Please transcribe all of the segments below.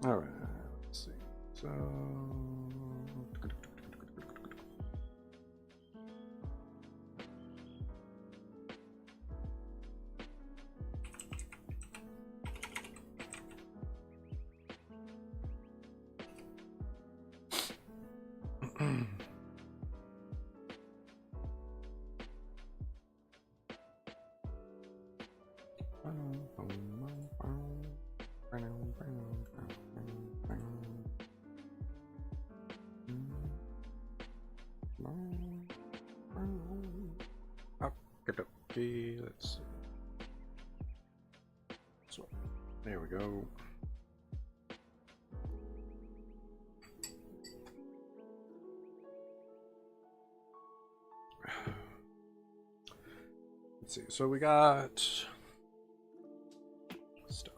All right, let's see. So let's see. So there we go. Let's see. So we got stuff.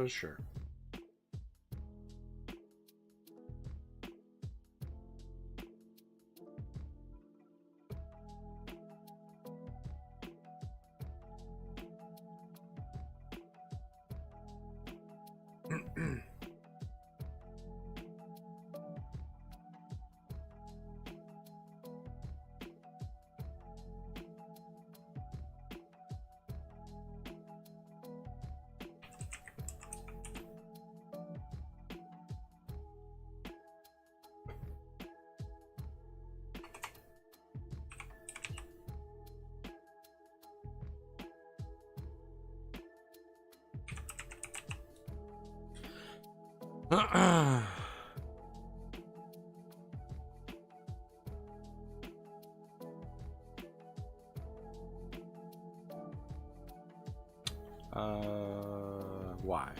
Sure. Why?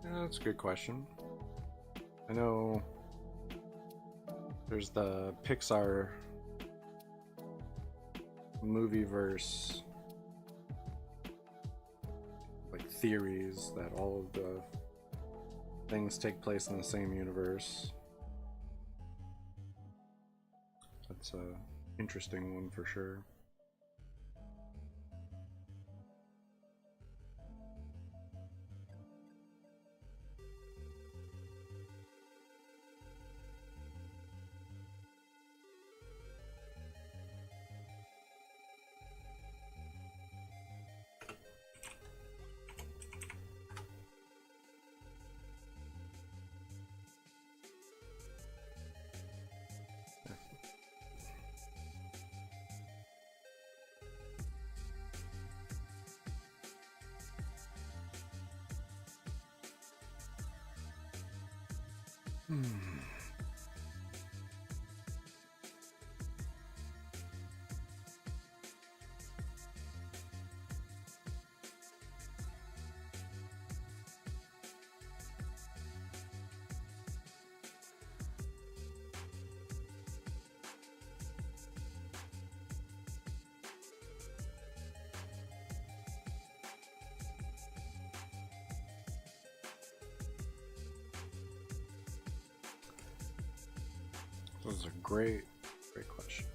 Yeah, that's a good question. I know there's the Pixar movieverse like theories that all of the things take place in the same universe. That's a interesting one for sure. This is a great question.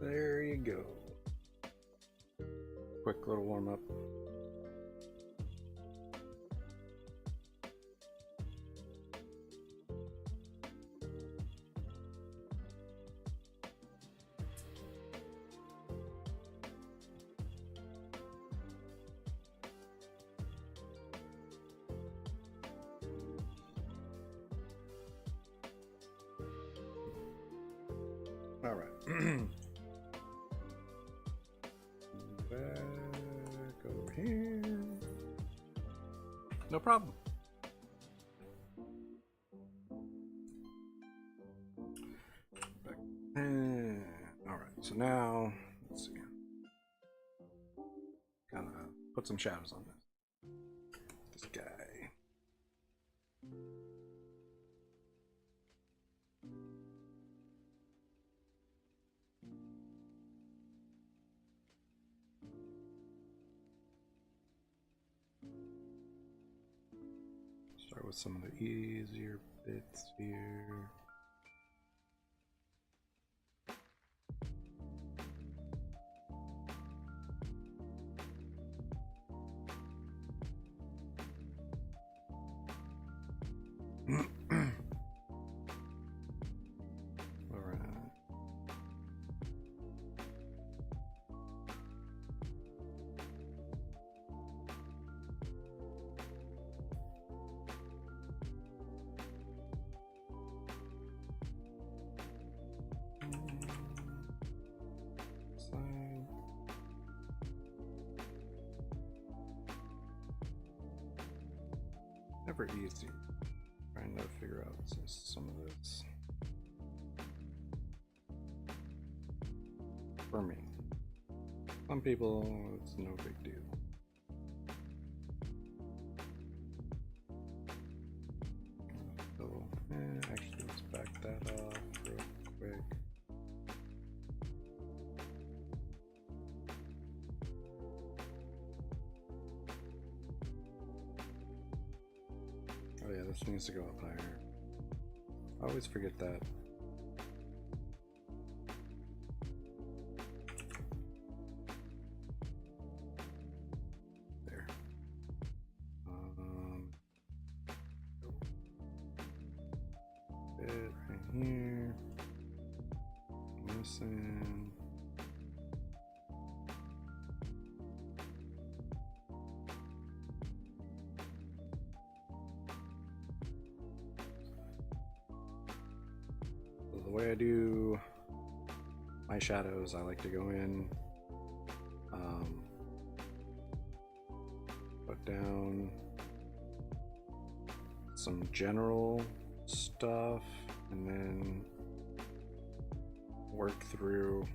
There you go. Quick little warm up. All right. Back over here. No problem. Back. All right. So now, let's see. Kind of put some shadows on this guy. Start with some of the easier bits here. Never easy trying to figure out some of this for me. Some people, it's no big deal. So, actually, let's back that off real quick. Oh yeah, this needs to go up higher. I always forget that. There. Bit right here. Missing. The way I do my shadows, I like to go in, put down some general stuff, and then work through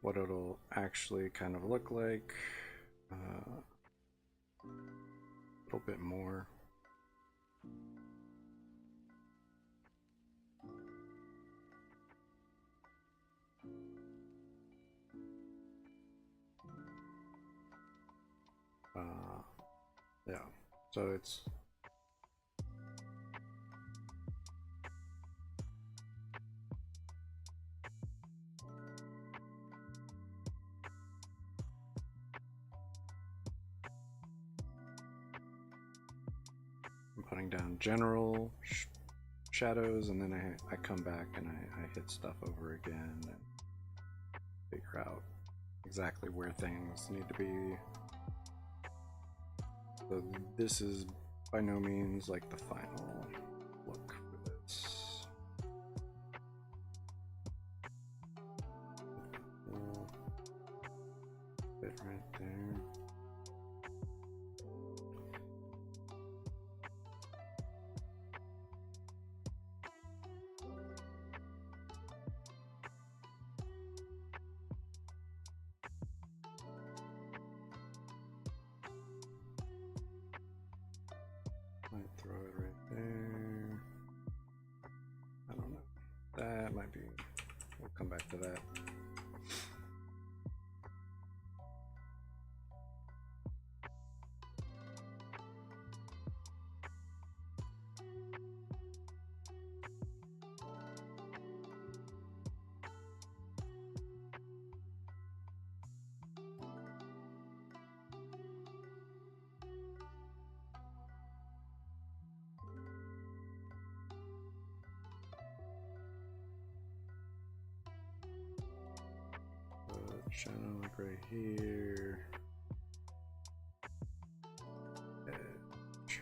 what it'll actually kind of look like. A little bit more. Yeah, so it's I'm putting down general shadows, and then I come back and I hit stuff over again and figure out exactly where things need to be. So this is by no means like the final look for this. Bit right there. Might throw it right there. I don't know. That might be. We'll come back to that. Shadow like right here. Edge.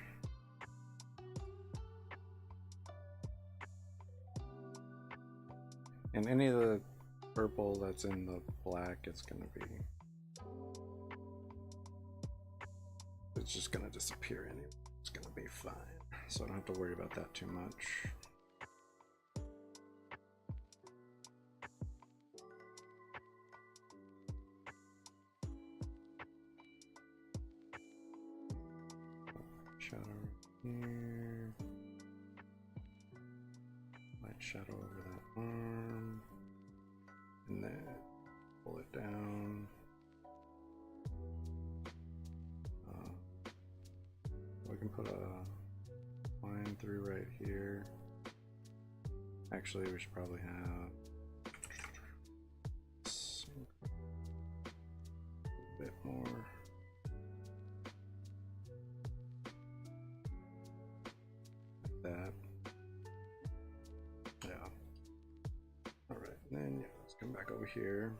And any of the purple that's in the black, it's gonna be. It's just gonna disappear anyway. It's gonna be fine. So I don't have to worry about that too much. Shadow here. Light shadow over that arm. And then pull it down. can put a line through right here. Actually, we should probably have a bit more. Like that. Yeah. Alright, and then yeah, let's come back over here.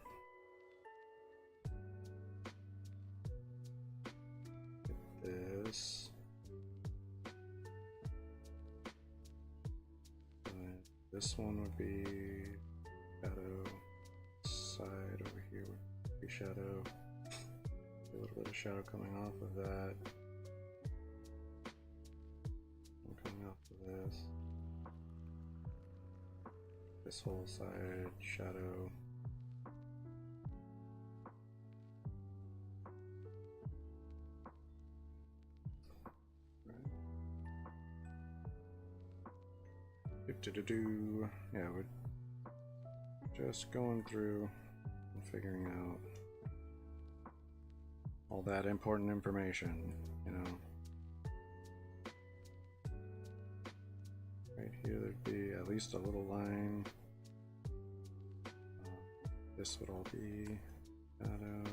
Get this. This one would be shadow. Side over here would be shadow. A little bit of shadow coming off of that. And coming off of this. This whole side, shadow. Yeah, we're just going through and figuring out all that important information, you know. Right here there'd be at least a little line. This would all be shadow.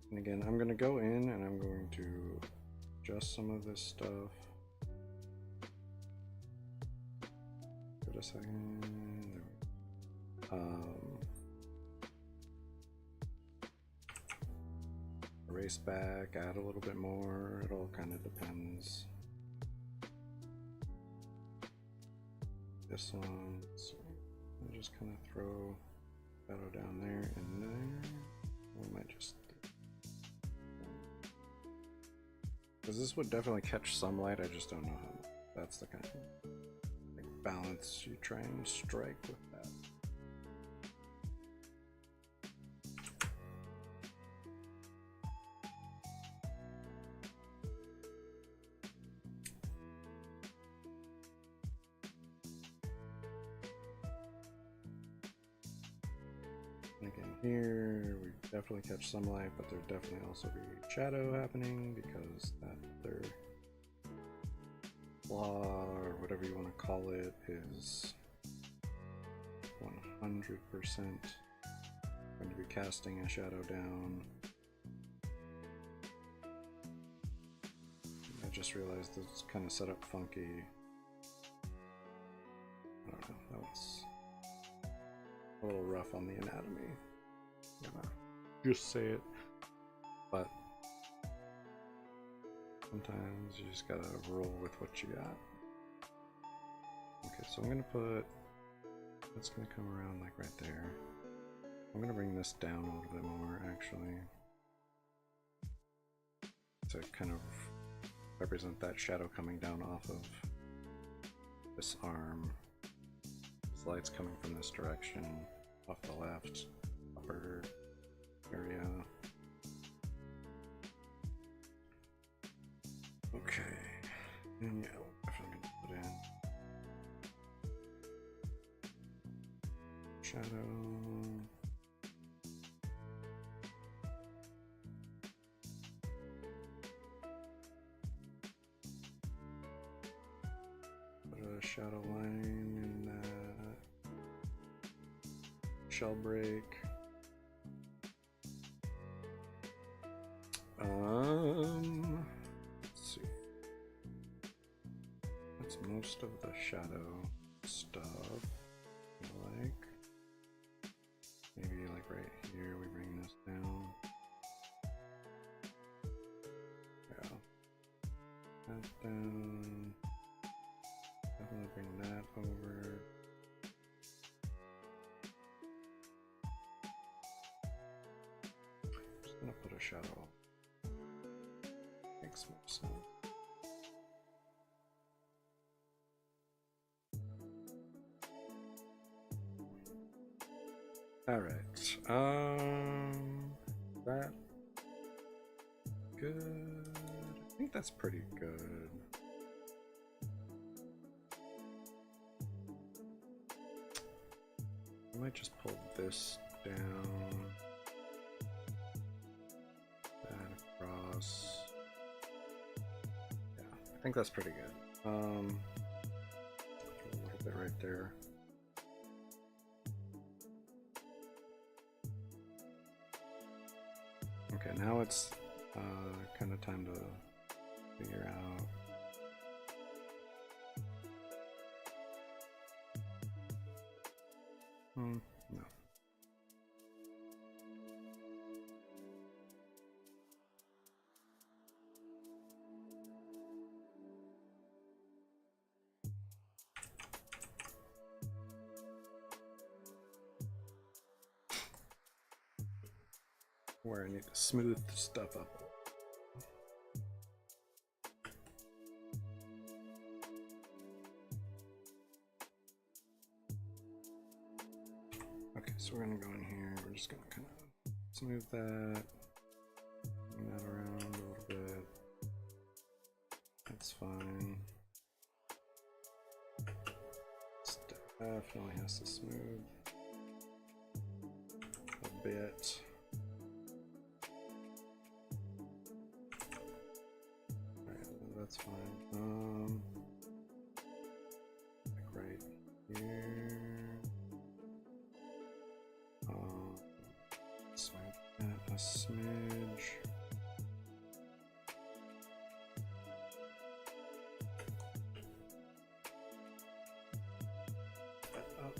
And again, I'm going to go in and I'm going to adjust some of this stuff. Give it a second. Erase back, add a little bit more. It all kind of depends. This one, so I'll just kind of throw shadow down there and there. We might just, because this would definitely catch some light, I just don't know how much. That's the kind of like balance you try and strike with that. And again here, we definitely catch some light, but there'd definitely also be shadow happening because that other flaw, or whatever you want to call it, is 100% going to be casting a shadow down. I just realized it's kind of set up funky. I don't know, that was a little rough on the anatomy. I'm gonna just say it, but sometimes you just gotta roll with what you got. Okay, so I'm gonna put, that's gonna come around like right there. I'm gonna bring this down a little bit more actually, to kind of represent that shadow coming down off of this arm. This light's coming from this direction, off the left upper area. Okay, and yeah, we're definitely gonna put in shadow. Put a shadow line in that shell break. Let's see. That's most of the shadow stuff. Like maybe like right here we bring this down. Yeah. That down. Definitely bring that over. Just gonna put a shadow. Makes more sense. All right. That good. I think that's pretty good. I might just pull this down, that across. Yeah, I think that's pretty good. A little bit right there. Okay, now it's kind of time to figure out. No. Where I need to smooth stuff up. Okay, so we're gonna go in here. We're just gonna kind of smooth that, bring that around a little bit. That's fine. Definitely has to smooth a bit. That's fine. Like right here. Smooth that a smidge. That up.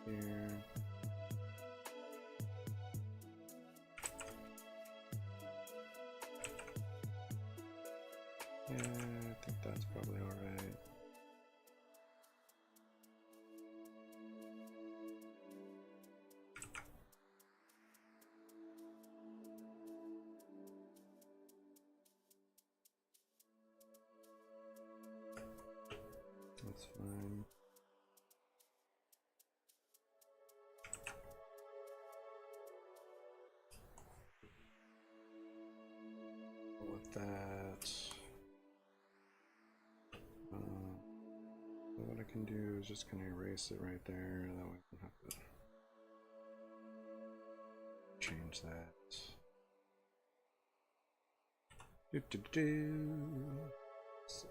Here. Yeah, I think that's probably alright. That's fine. With that, what I can do is just kind of erase it right there. That way I don't have to change that. So,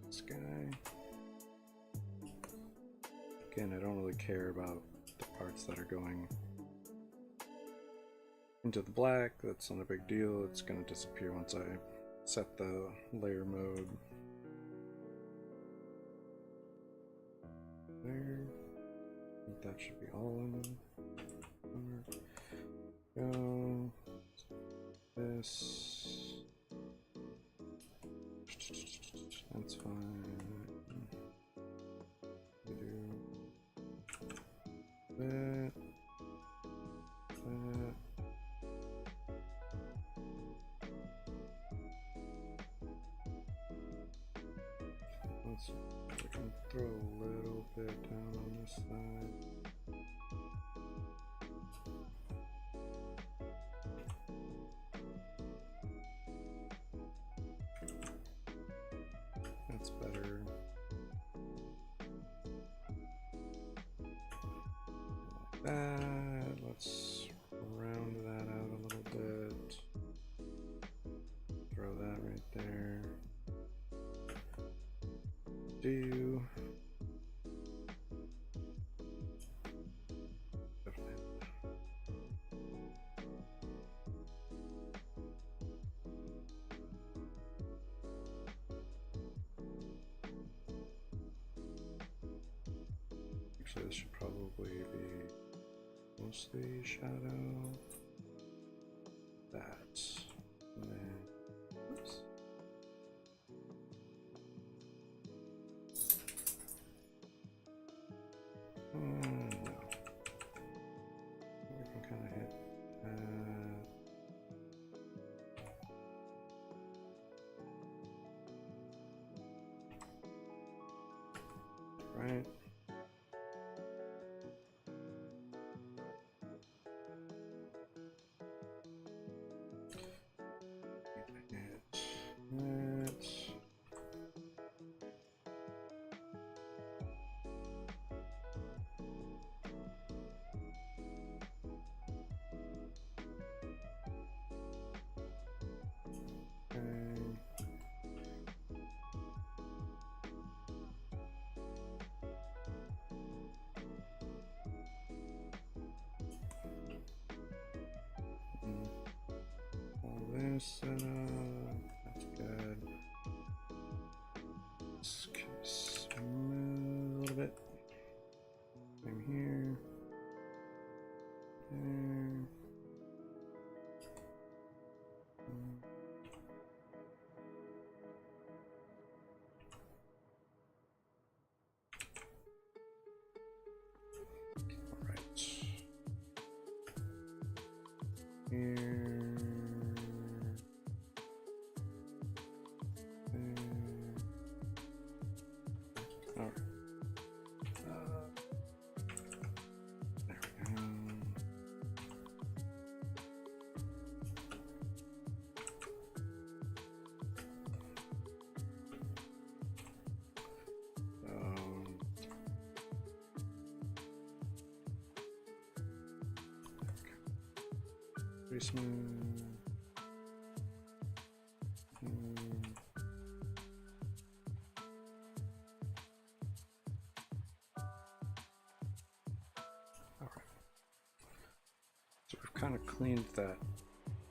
this guy. Again, I don't really care about the parts that are going into the black. That's not a big deal. It's going to disappear once I set the layer mode. There. I think that should be all in. Go. This. That's fine. We do that. That. We can throw a little bit down on this side. That's better. Like that. Let's round that out a little bit. Throw that right there. Do actually, this should probably be mostly shadow. That, and then, oops. No. We can kind of hit that. Right. That's good. This can smooth a little bit. Same here. There. Alright. Here. Alright. There we go. Pretty smooth. Alright. So we've kind of cleaned that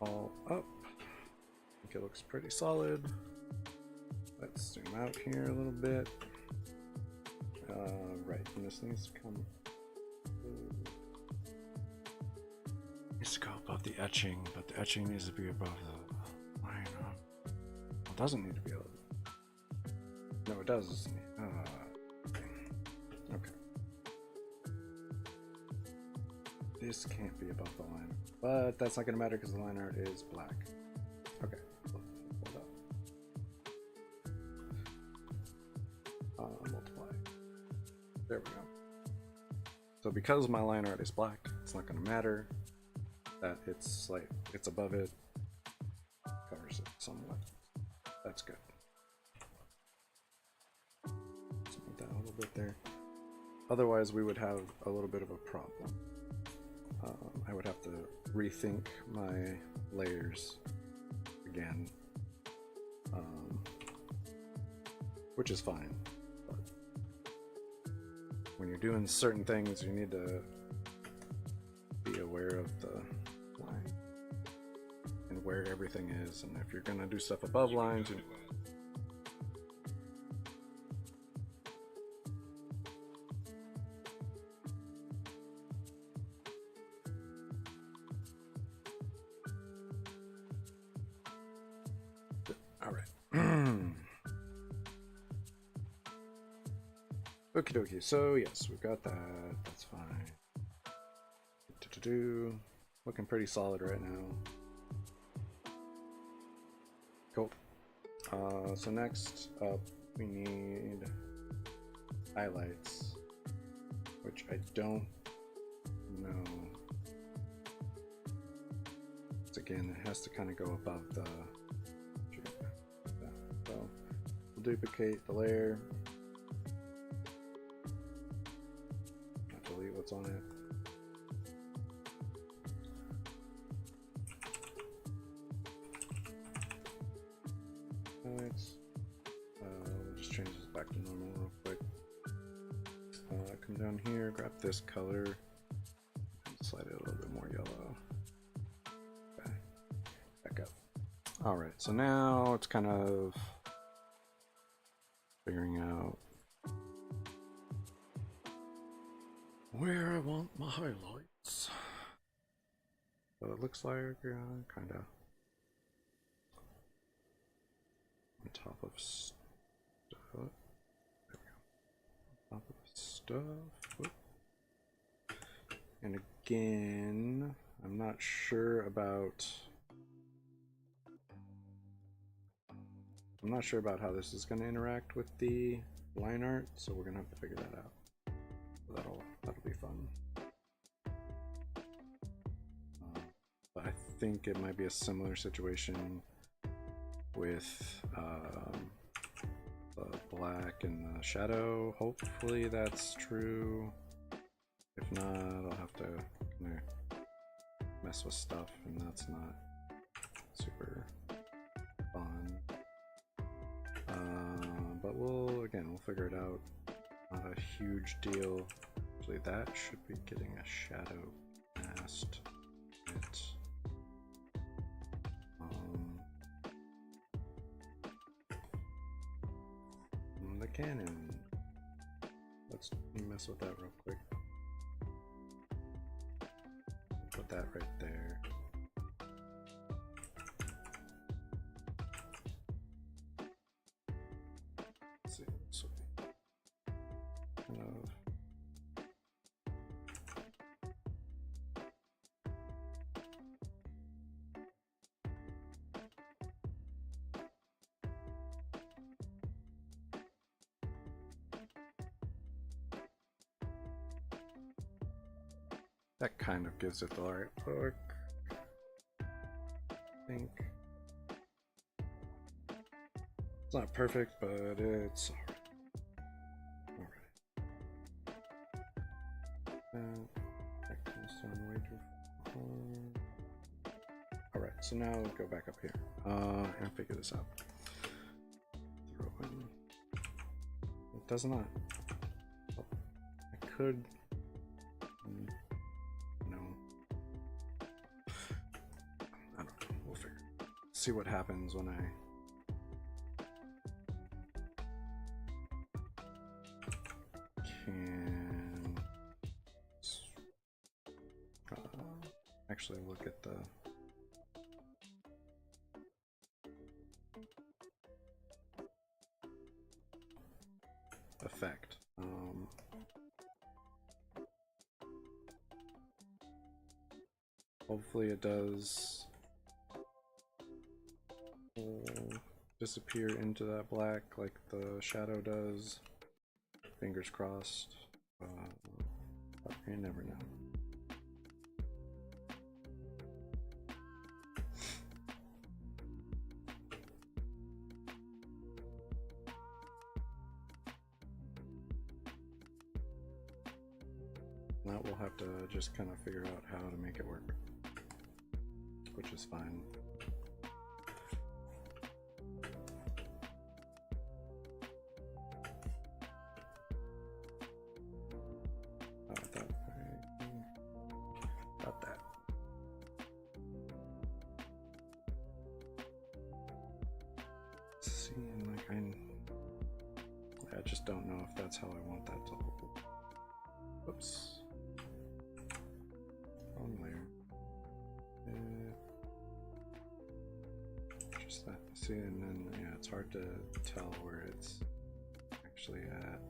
all up. I think it looks pretty solid. Let's zoom out here a little bit. Right, and this needs to come. Needs to go above the etching, but the etching needs to be above the line. It doesn't need to be above. No, it does. Okay. This can't be above the line, but that's not going to matter because the line art is black. Okay. Hold up. Multiply. There we go. So because my line art is black, it's not going to matter that it's like it's above it, covers it somewhat. That's good. Smooth that a little bit there. Otherwise, we would have a little bit of a problem. I would have to rethink my layers again, which is fine. But when you're doing certain things, you need to be aware of the line and where everything is, and if you're gonna do stuff above lines, all right. Okie dokie. So yes, we've got that. That's fine. Looking pretty solid right now. Cool. So next up we need highlights, which I don't know. Again, it has to kind of go above the. So we'll duplicate the layer. Delete what's on it. We'll just change this back to normal real quick. Come down here, grab this color, slide it a little bit more yellow. Okay, back up. Alright, so now it's kind of figuring out where I want my highlights. So it looks like kind of on top of stuff. There we go. On top of stuff. Whoop. And again, I'm not sure about how this is going to interact with the line art, so we're going to have to figure that out. So that'll be fun. But I think it might be a similar situation with the black and the shadow. Hopefully that's true. If not, I'll have to kind of mess with stuff, and that's not super fun. But we'll figure it out. Not a huge deal. Actually, that should be getting a shadow cast. cannon. Let's mess with that real quick. Put that right there. Let's see, so kind of. That kind of gives it the right look, I think. It's not perfect, but it's alright. That comes down way too far. Alright, so now go back up here and figure this out. Throw in. It does not. Oh, I could. See what happens when I can actually look at the effect. Hopefully it does disappear into that black like the shadow does. Fingers crossed. But you never know. Now we'll have to just kind of figure out how to make it work, which is fine. I just don't know if that's how I want that to look. Whoops. Wrong layer. Just that. See, and then, yeah, it's hard to tell where it's actually at.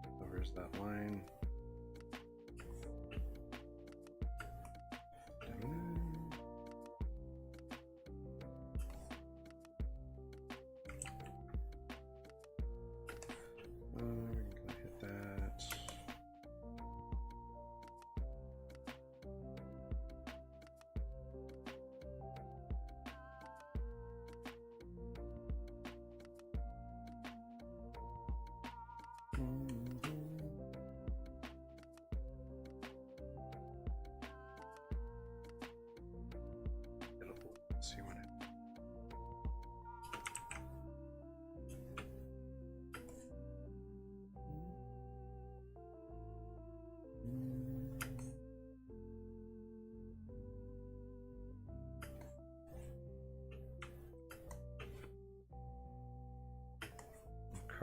So where's that line?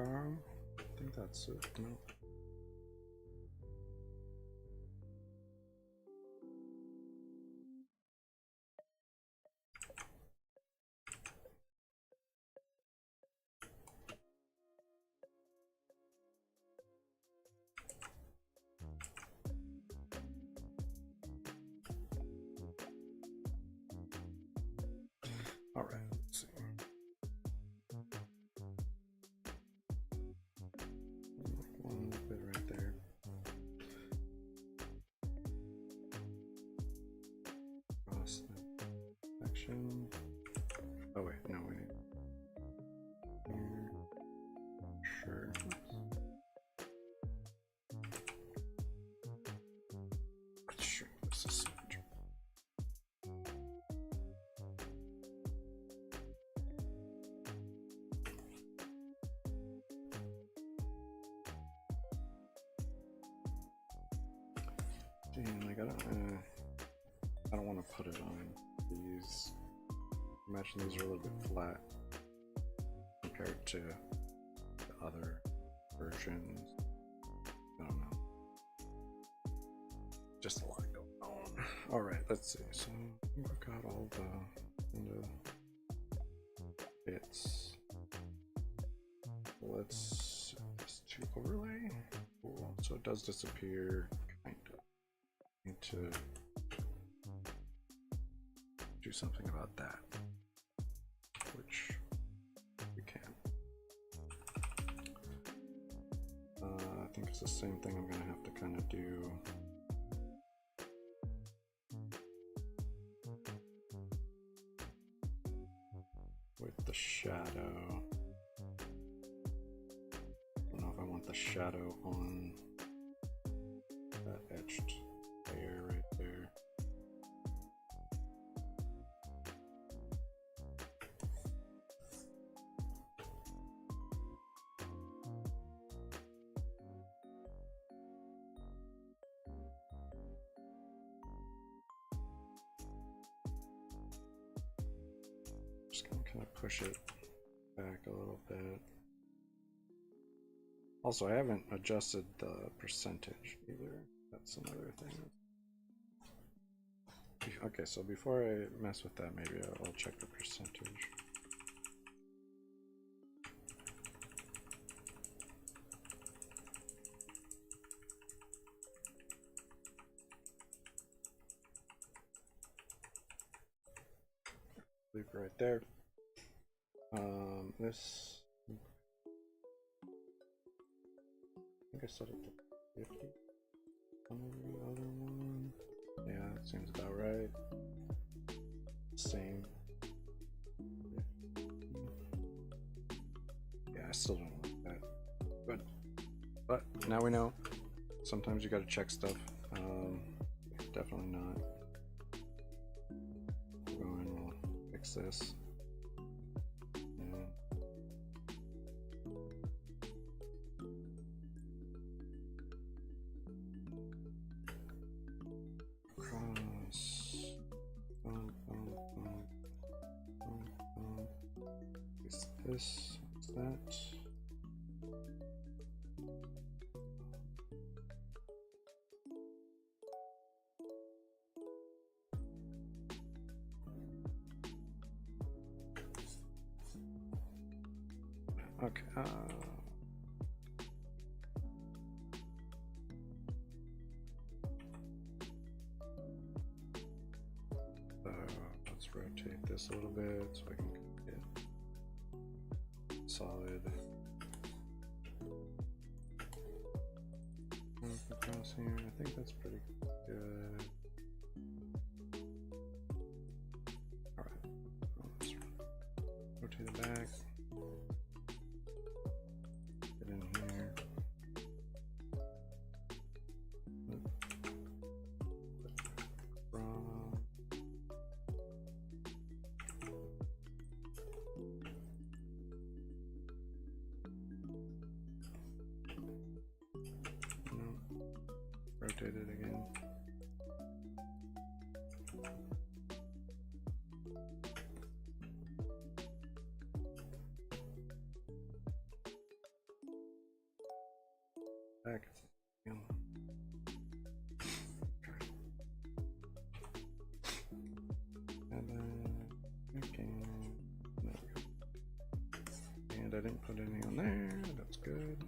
I think that's it. No. All right, let's see. One bit right there. Cross the section. Oh wait, no, we need here. Sure. Sure, this is symmetrical. And like I don't want to put it on these. Imagine these are a little bit flat. I'm compared to the other versions. I don't know. Just a lot going on. Alright, let's see. So we've got all the bits. Let's just to overlay. Cool. So it does disappear, kind of. Need to do something about that, which we can. I think it's the same thing I'm gonna have to kind of do. With the shadow. I don't know if I want the shadow on that etched layer right there. Just gonna kind of push it back a little bit. Also, I haven't adjusted the percentage either. That's another thing. Okay, so before I mess with that, maybe I'll check the percentage. Leave it right there. This, I think I set it to 50 on the other one. Yeah, that seems about right. Same. Yeah, I still don't like that. But now we know. Sometimes you gotta check stuff. Definitely not. We'll go in, we'll fix this. This, that. Okay. Let's rotate this a little bit so I can get solid across here. I think that's pretty good. Alright, let's rotate it back. Get in here. Rotate it again. Back. And then again. And I didn't put any on there. That's good.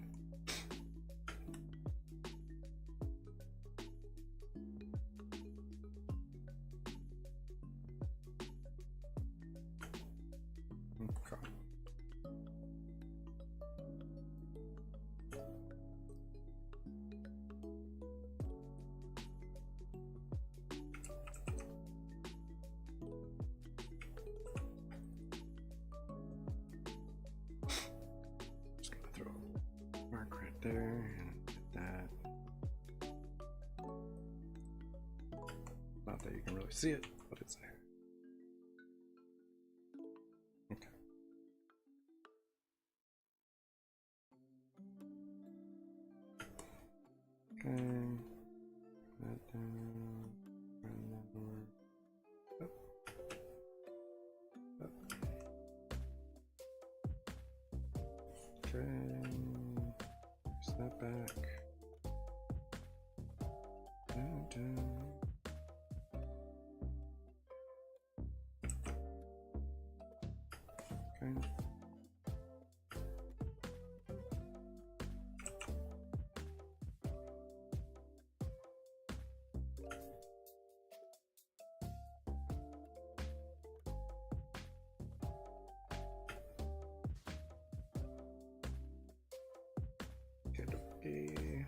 There and get that. Not that you can really see it, but it's there. Okay. Okay. That down. Run that over. Up. Up. right? Okay.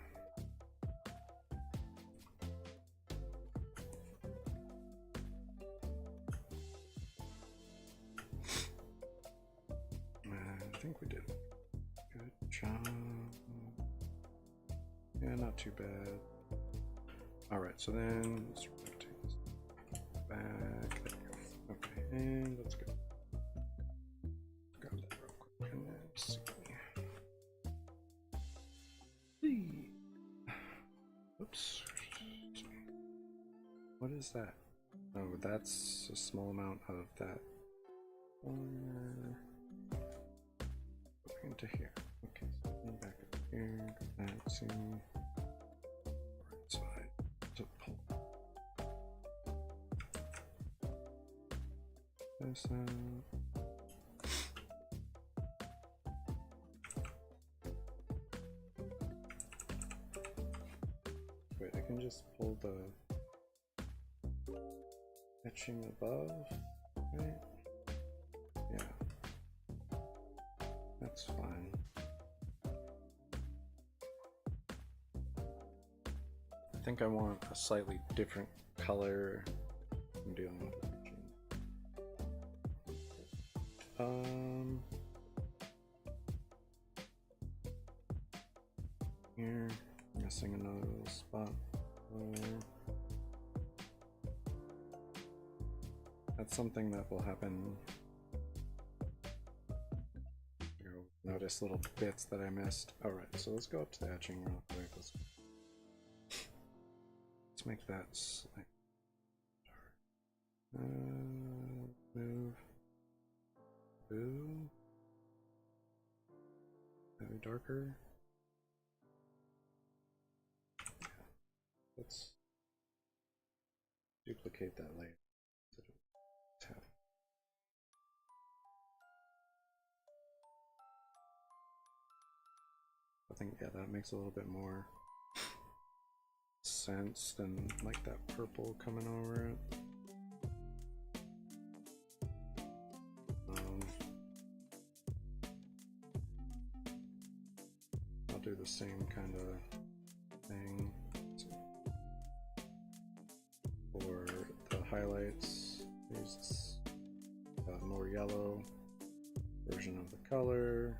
I think we did a good job. Yeah, not too bad. Alright, so then let's rotate this back. There we go. Okay, and let's go. Grab that real quick and then see. Oops. What is that? Oh, that's a small amount of that. Into here. Okay, so back up here. Let's see. Right side to pull this out. Wait, I can just pull the etching above, right? Yeah. That's fine. I think I want a slightly different color I'm dealing with. Here, missing another little spot. That's something that will happen. Notice little bits that I missed. Alright, so let's go up to the etching real quick. Let's make that slightly dark. Move. Boo. Maybe darker. Yeah. Let's duplicate that layer. I think, yeah, that makes a little bit more sense than like that purple coming over it. I'll do the same kind of thing for the highlights. Use more yellow version of the color.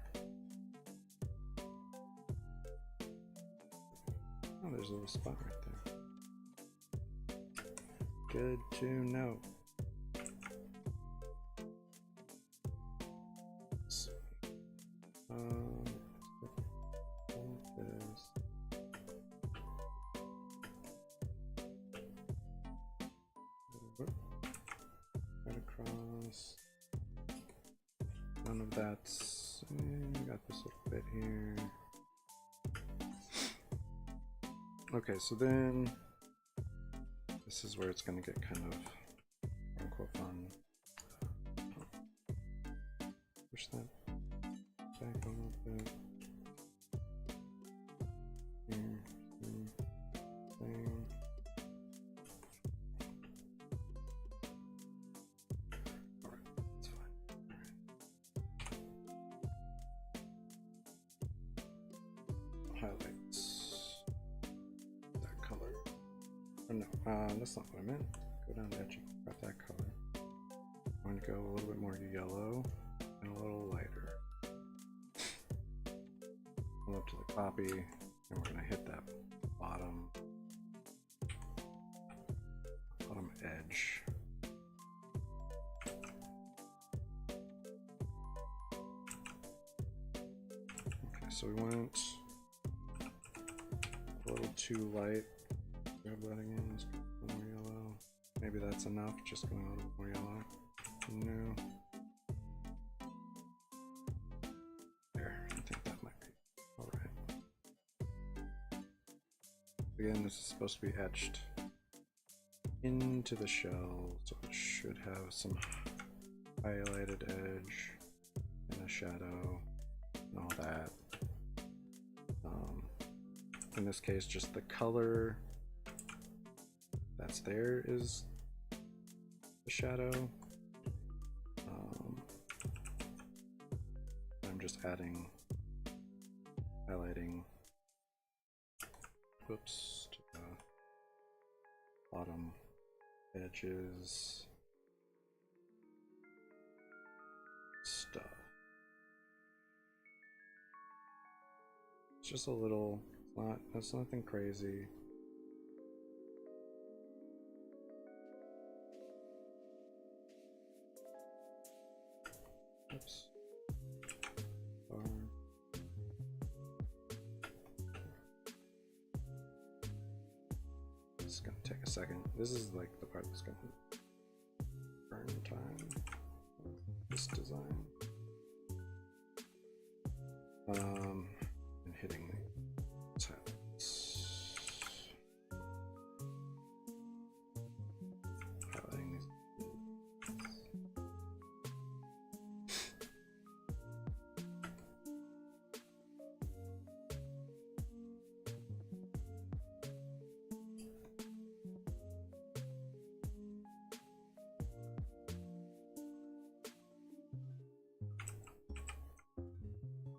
Oh, there's a little spot right there. Good to know. So, this. Right across. None of that's. Got this little bit here. Okay, so then this is where it's going to get kind of quote unquote fun. Push that back a little bit. Here, thing. Alright, that's fine. Alright. Highlights. No, that's not what I meant. Go down to etching, grab that color. I'm going to go a little bit more yellow and a little lighter. Go up to the copy, and we're going to hit that bottom edge. Okay, so we went a little too light. Grab that again, let's go a little more yellow. Maybe that's enough, just going a little more yellow. No. There, I think that might be alright. Again, this is supposed to be etched into the shell, so it should have some highlighted edge. and a shadow and all that. In this case, just the color that's there is the shadow. I'm just adding, highlighting, whoops, to the bottom edges stuff. It's just a little, it's nothing crazy. Oops. It's gonna take a second. This is like the part that's gonna burn time. This design. And hitting the tabs. Highlighting these.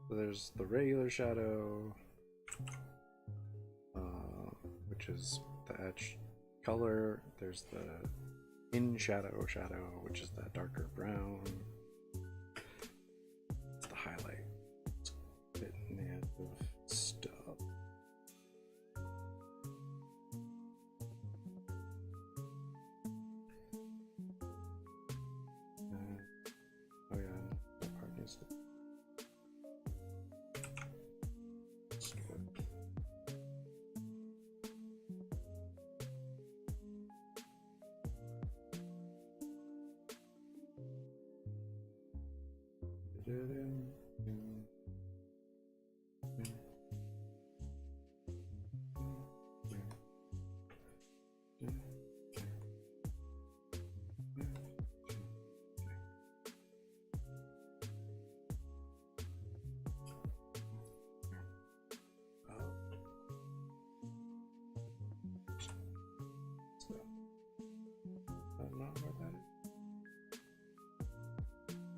So there's the regular shadow, which is the edge color. There's the in shadow, which is that darker brown. It's the highlight. It's hitting the edge of stuff. Oh yeah, that part needs to.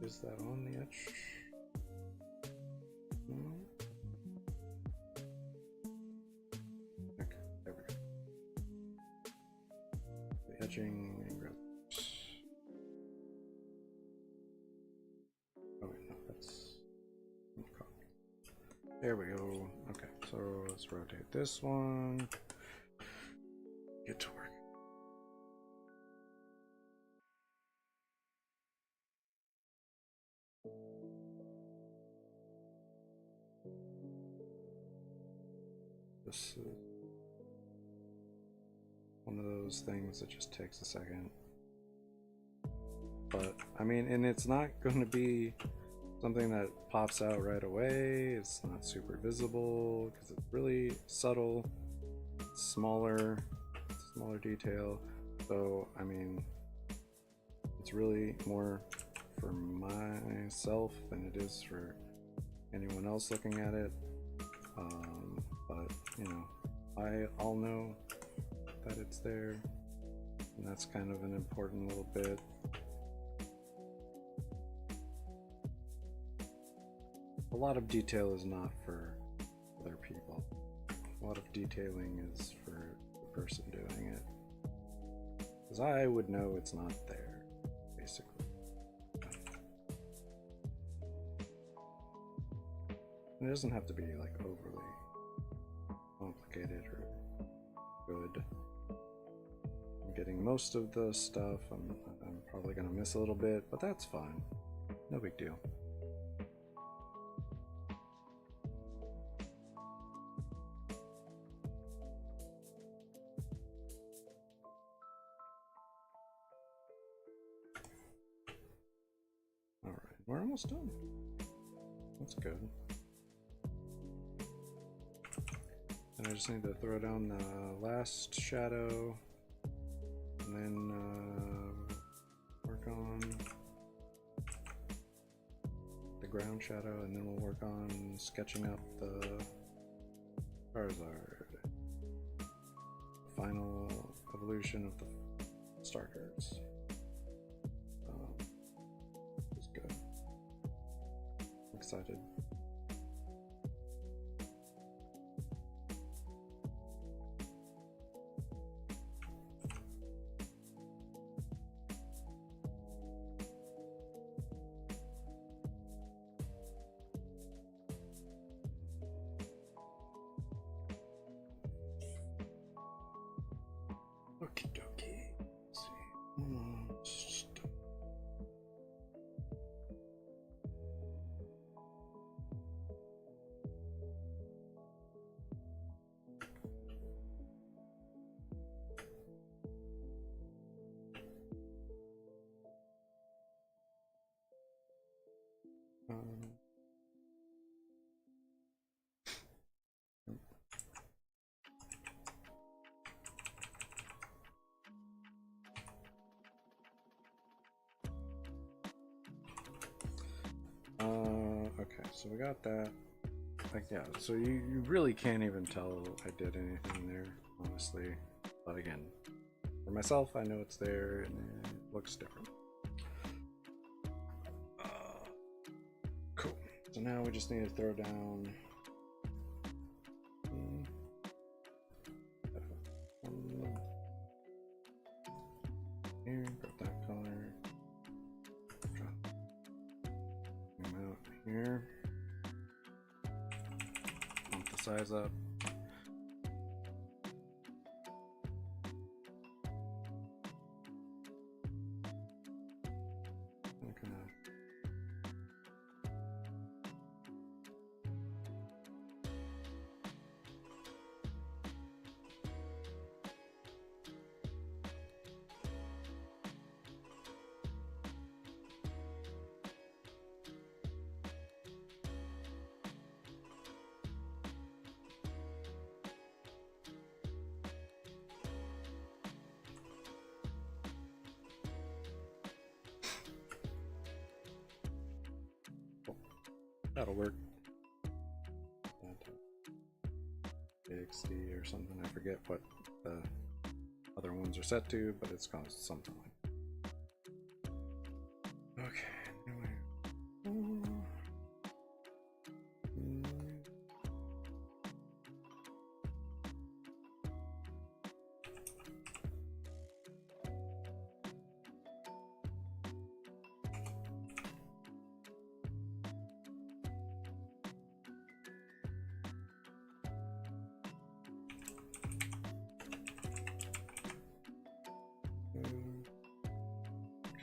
Is that on the edge? No. Okay, there we go. The edging and grab. Oh wait, no, that's. There we go. Okay, so let's rotate this one. Get to work. This is one of those things that just takes a second. But, I mean, and it's not going to be something that pops out right away. It's not super visible because it's really subtle, smaller detail. So, I mean, it's really more for myself than it is for anyone else looking at it. But you know, I'll know that it's there, and that's kind of an important little bit. A lot of detail is not for other people. A lot of detailing is for the person doing it, because I would know it's not there, basically. And it doesn't have to be like overly complicated or good. I'm getting most of the stuff. I'm probably gonna miss a little bit, but that's fine. No big deal. All right, we're almost done. That's good. And I just need to throw down the last shadow and then work on the grass. ground shadow, and then we'll work on sketching up the Charizard. Final evolution of the starters. It's good. I'm excited. Okie dokie. Let's see. Okay, so we got that. Like, yeah, so you really can't even tell I did anything there, honestly. But again, for myself, I know it's there and it looks different. Cool. So now we just need to throw down here, grab that color, drop them out here, bump the size up. That'll work. AXD or something, I forget what the other ones are set to, but it's called something like. Okay,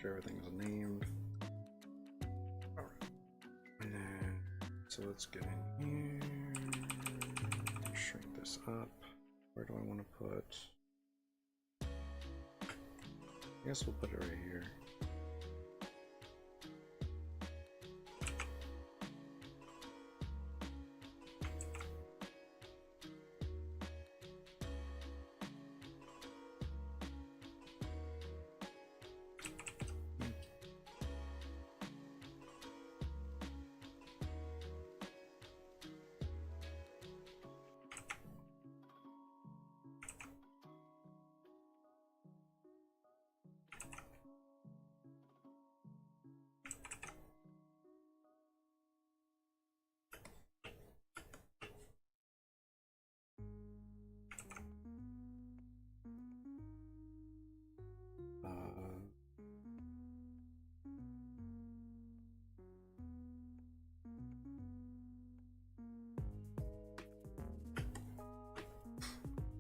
everything's named. Alright. And then, so let's get in here. Shrink this up. Where do I want to put? I guess we'll put it right here.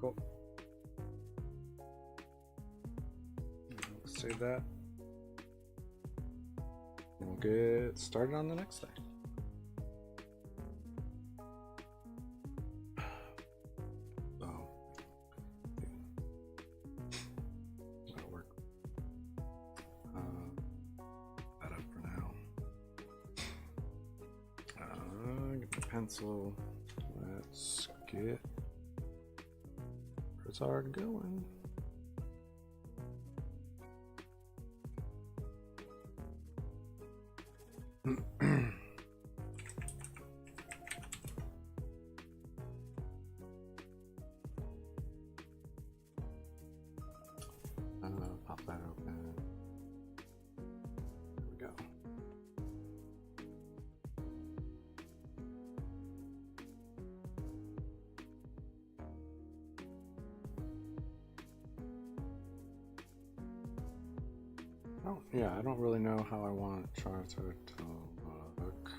Cool. Save that. And we'll get started on the next thing. Oh. That'll work. That up for now. Get the pencil. Let's get Charizard going. pop that open. There we go. Oh, yeah, I don't really know how I want Charizard to look.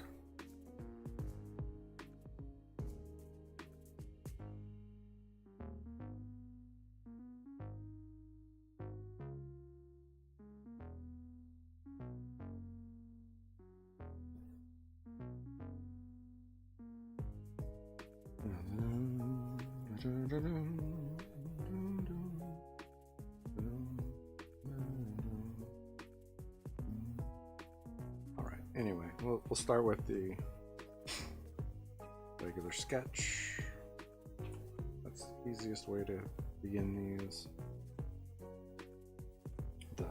Alright, anyway, we'll start with the regular sketch. That's the easiest way to begin these. The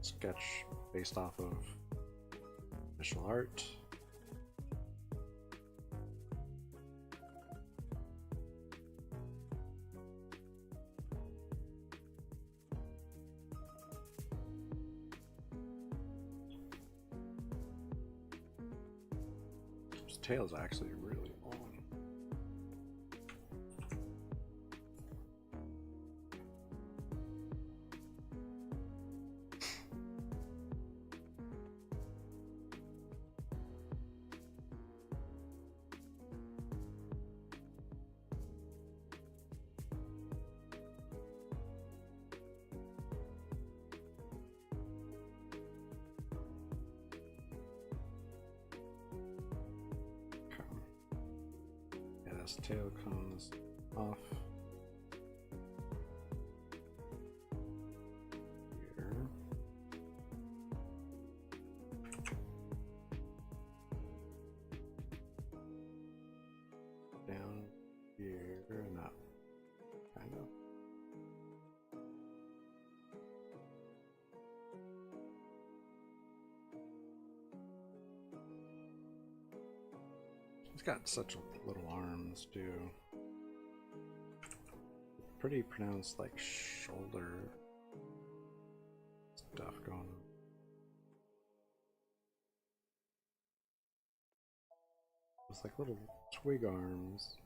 sketch based off of initial art. His tail is actually really long. Tail comes off here. Down here and up, kind of. He's got such little arms too. Pretty pronounced like shoulder stuff going on. It's like little twig arms.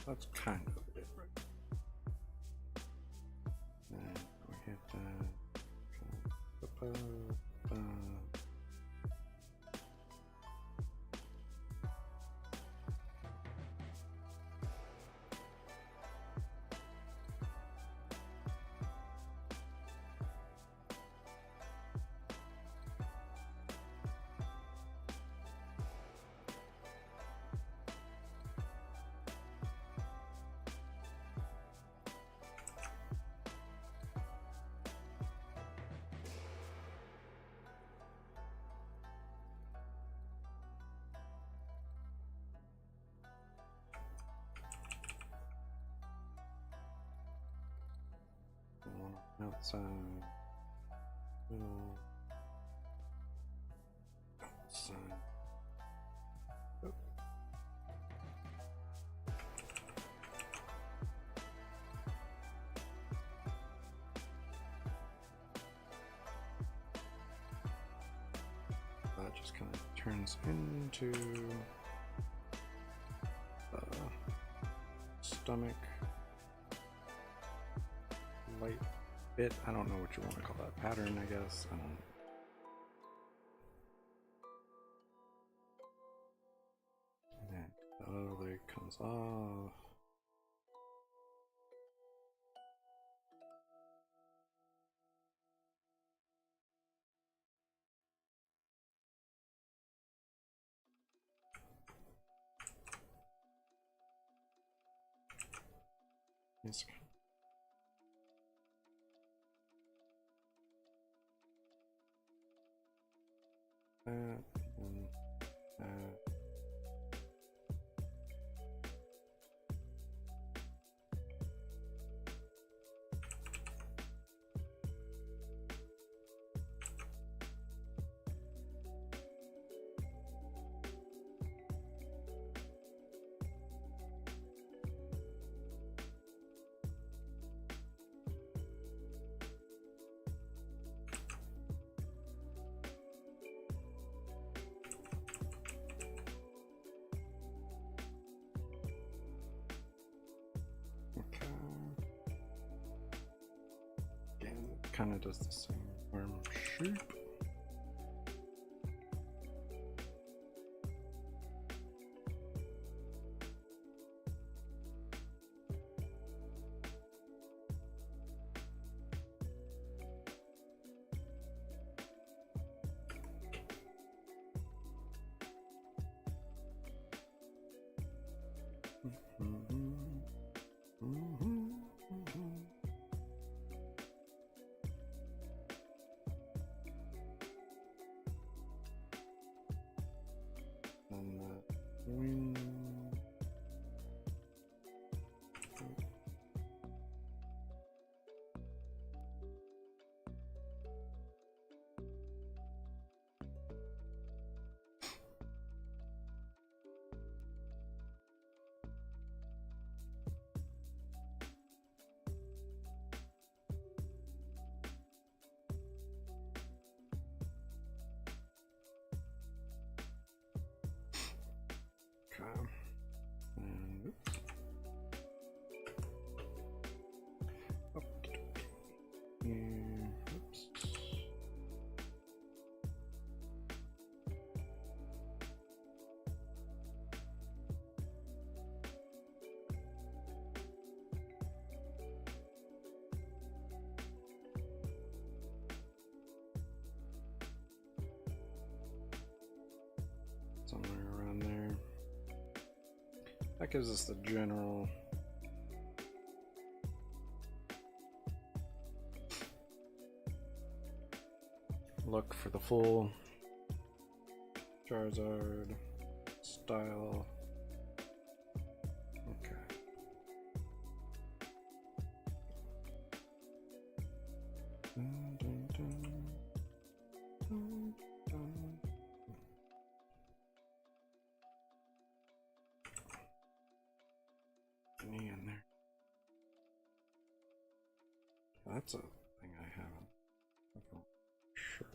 That's kind of different. And we hit outside, middle, outside. Oh. That just kind of turns into stomach light bit. I don't know what you want to call that pattern, I guess. I don't. And then the other leg comes off. Yes. And kind of does the same arm shape. And oops. Okay. And oops. Somewhere around there. That gives us the general look for the full Charizard style. Okay. Dun, dun, dun. Dun, dun. Knee in there. That's a thing I haven't. Sure.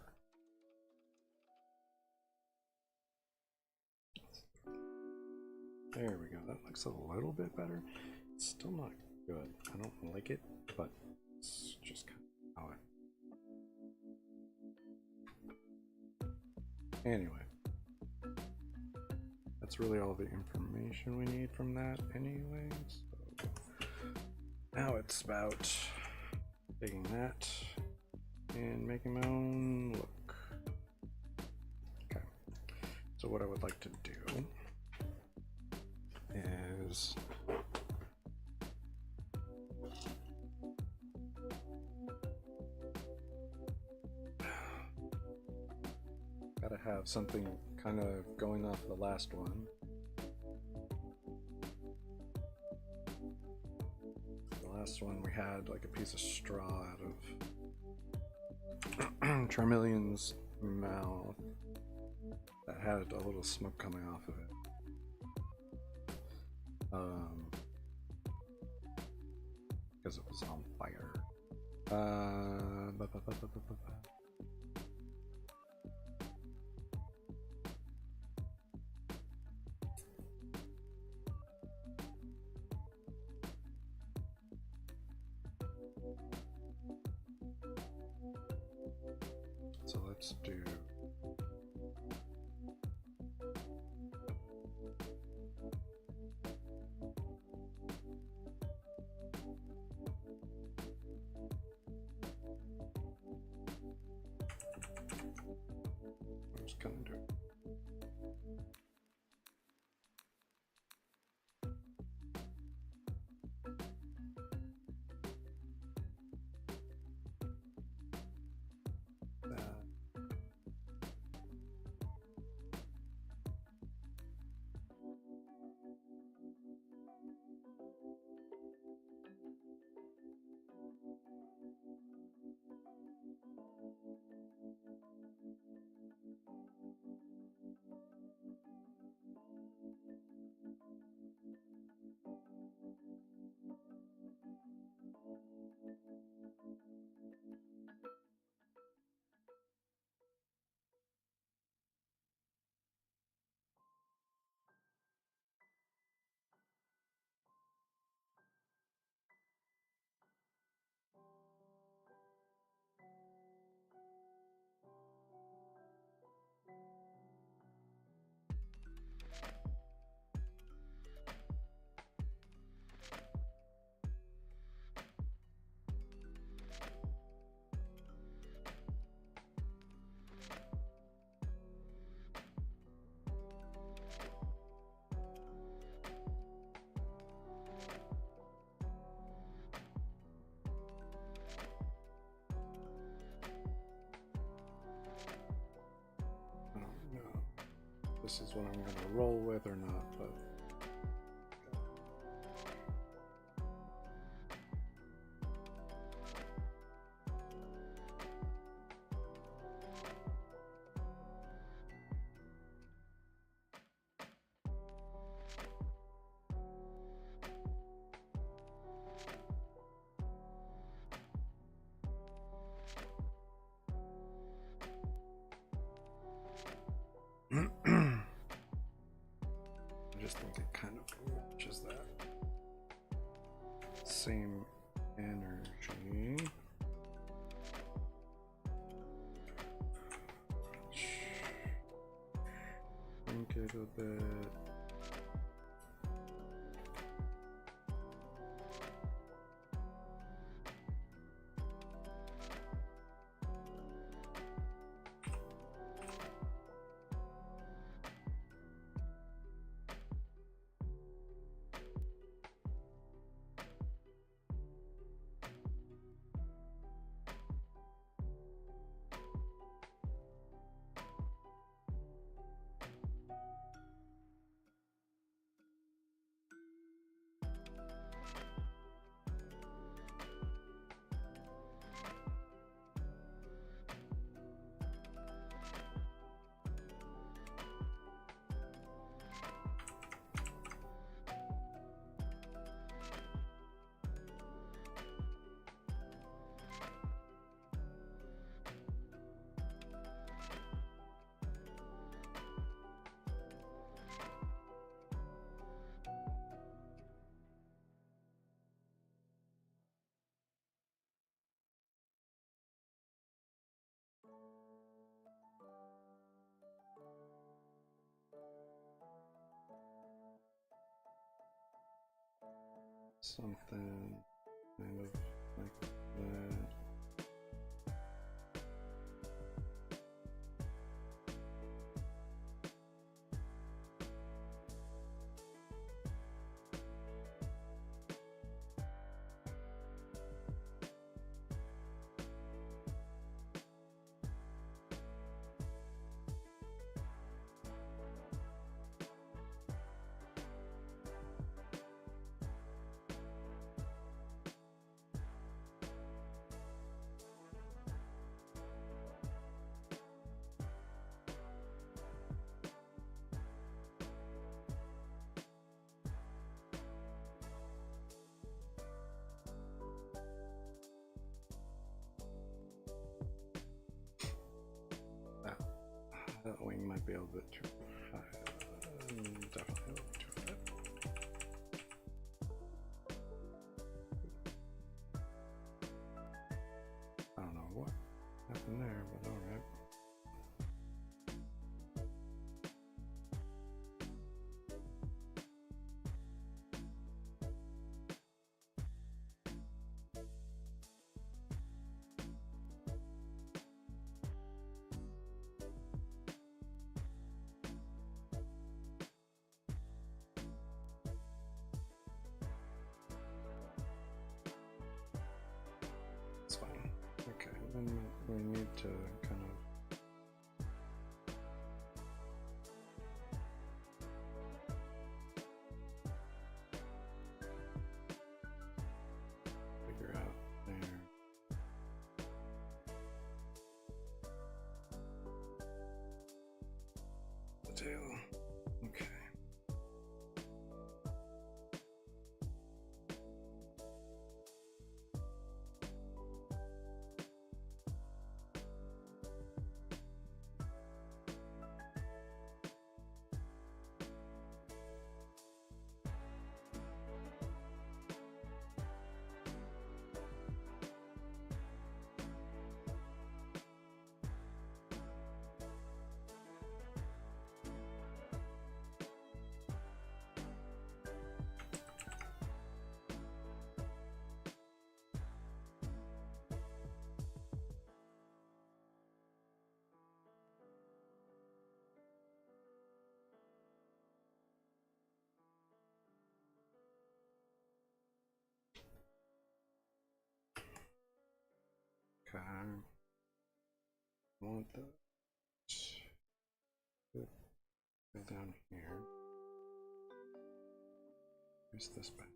There we go. That looks a little bit better. It's still not good. I don't like it, but it's just kind of how it. Anyway, that's really all the information we need from that anyway. So now it's about taking that and making my own look. Okay, so what I would like to do is gotta have something kind of going off the last one. The last one we had like a piece of straw out of Charmeleon's mouth that had a little smoke coming off of it. Because it was on fire. So let's do I'm just gonna do it. This is what I'm going to roll with or not, but I just think it kind of matches that same energy. Think it a bit. Something kind of like that. That wing might be a little bit too high. Definitely a little too high. I don't know what happened there, but alright. It's fine. Okay, then we need to kind of figure out there. The tail. Okay. Okay. I want that to go down here. Where's this back?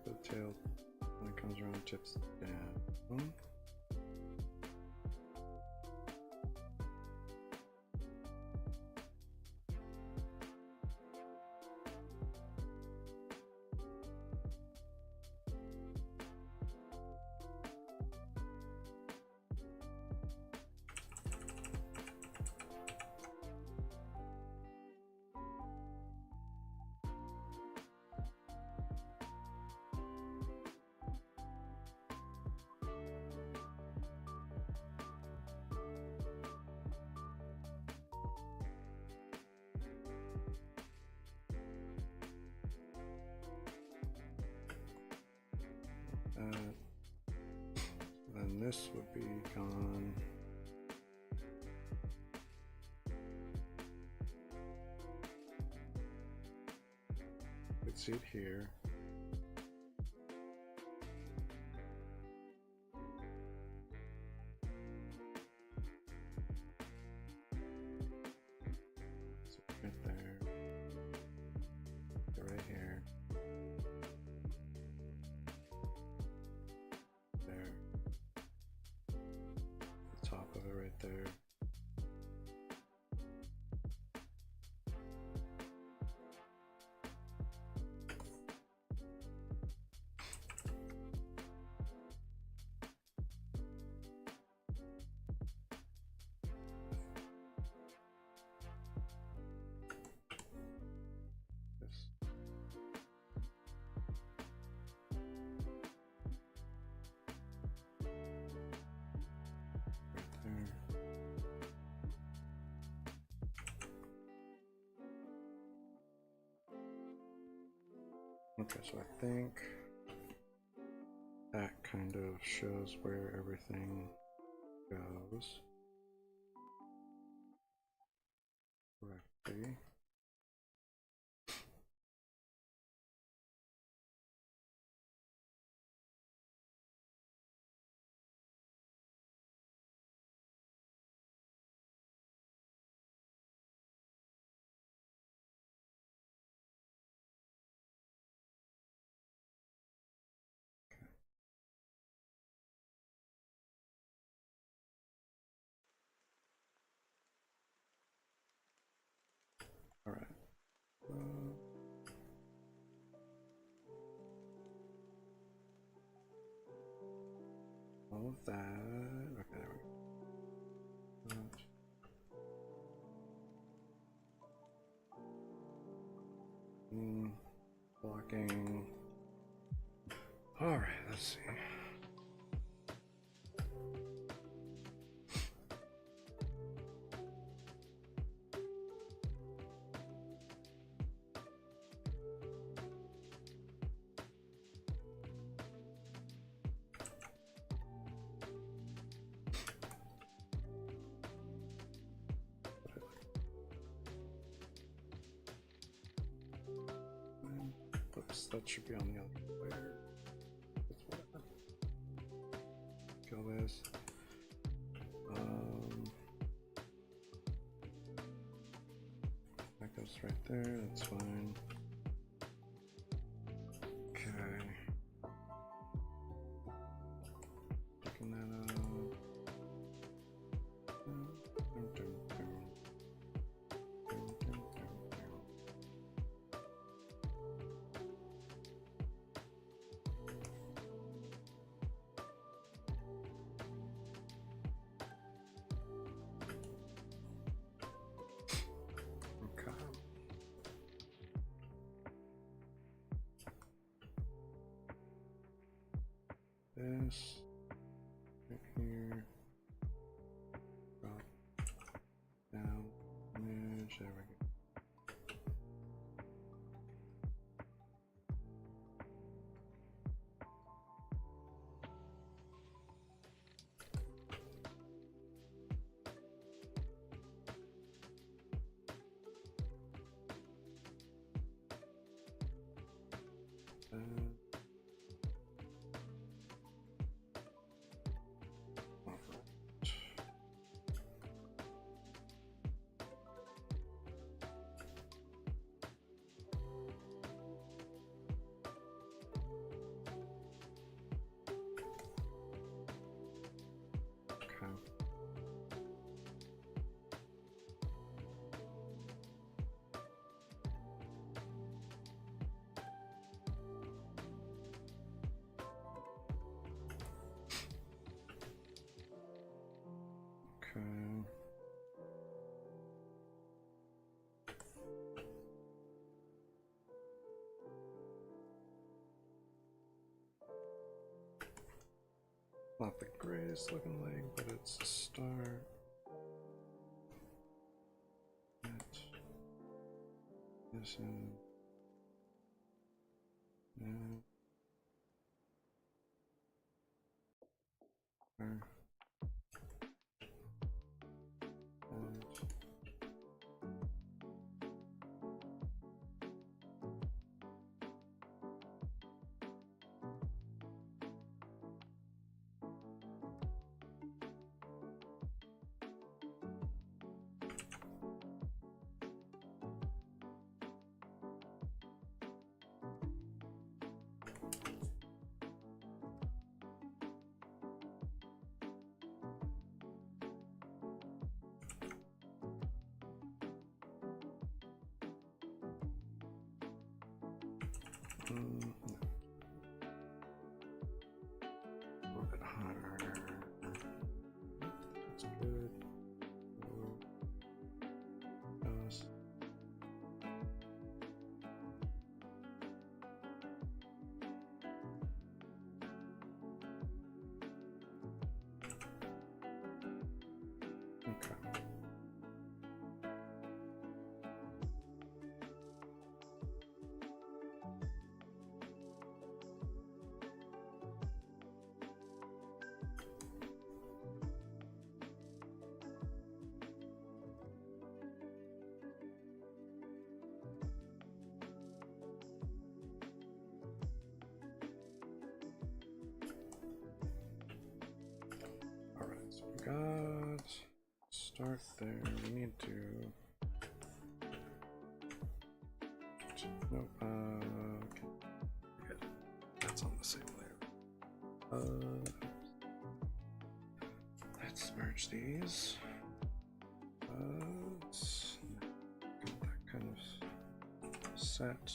The tail, when it comes around, tips down. Then this would be gone. You can see it here. So right there. Right here. There. The top of it right there. This. Right there. Okay, so I think that kind of shows where everything goes correctly. let's see. Oops, that should be on the other player. Kill this. That goes right there, that's fine. Okay. Picking that up. This right here, drop down, image, there we go. Not the greatest looking leg, but it's a start. This and a little bit higher. That's good. Yes. Okay. God, start there. We need to. Nope. Okay. Forget it. That's on the same layer. Let's merge these. Let's get that kind of set.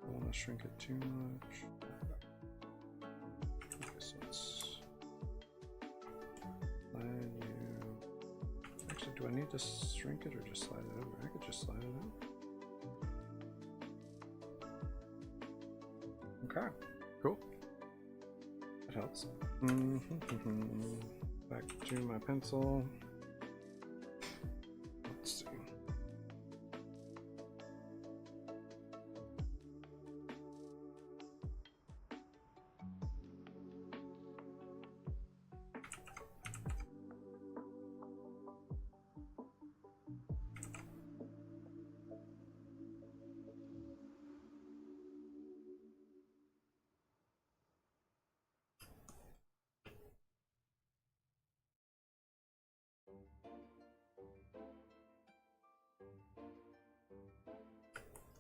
Don't want to shrink it too much. Do I need to shrink it or just slide it over? I could just slide it over. Okay, cool. That helps. Back to my pencil. Let's see.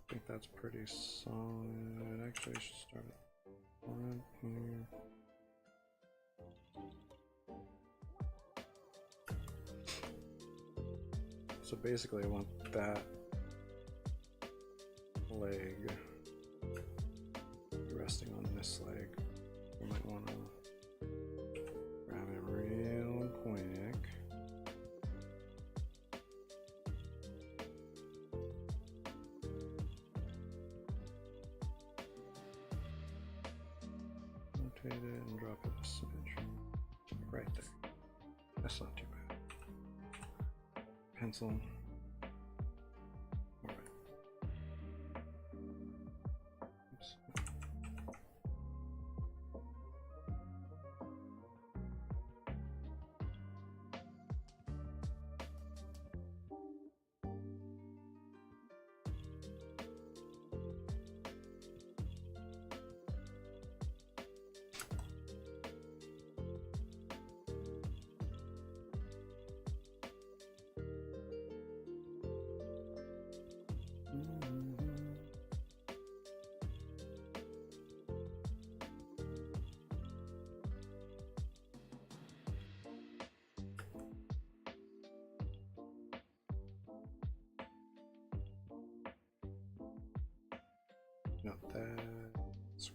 I think that's pretty solid. Actually, I should start it right here. So basically, I want that leg resting on this leg. You might want to grab it real quick. Rotate it and drop it a smidge. Right there. That's not too bad. Pencil. Alright. Oops. No, that's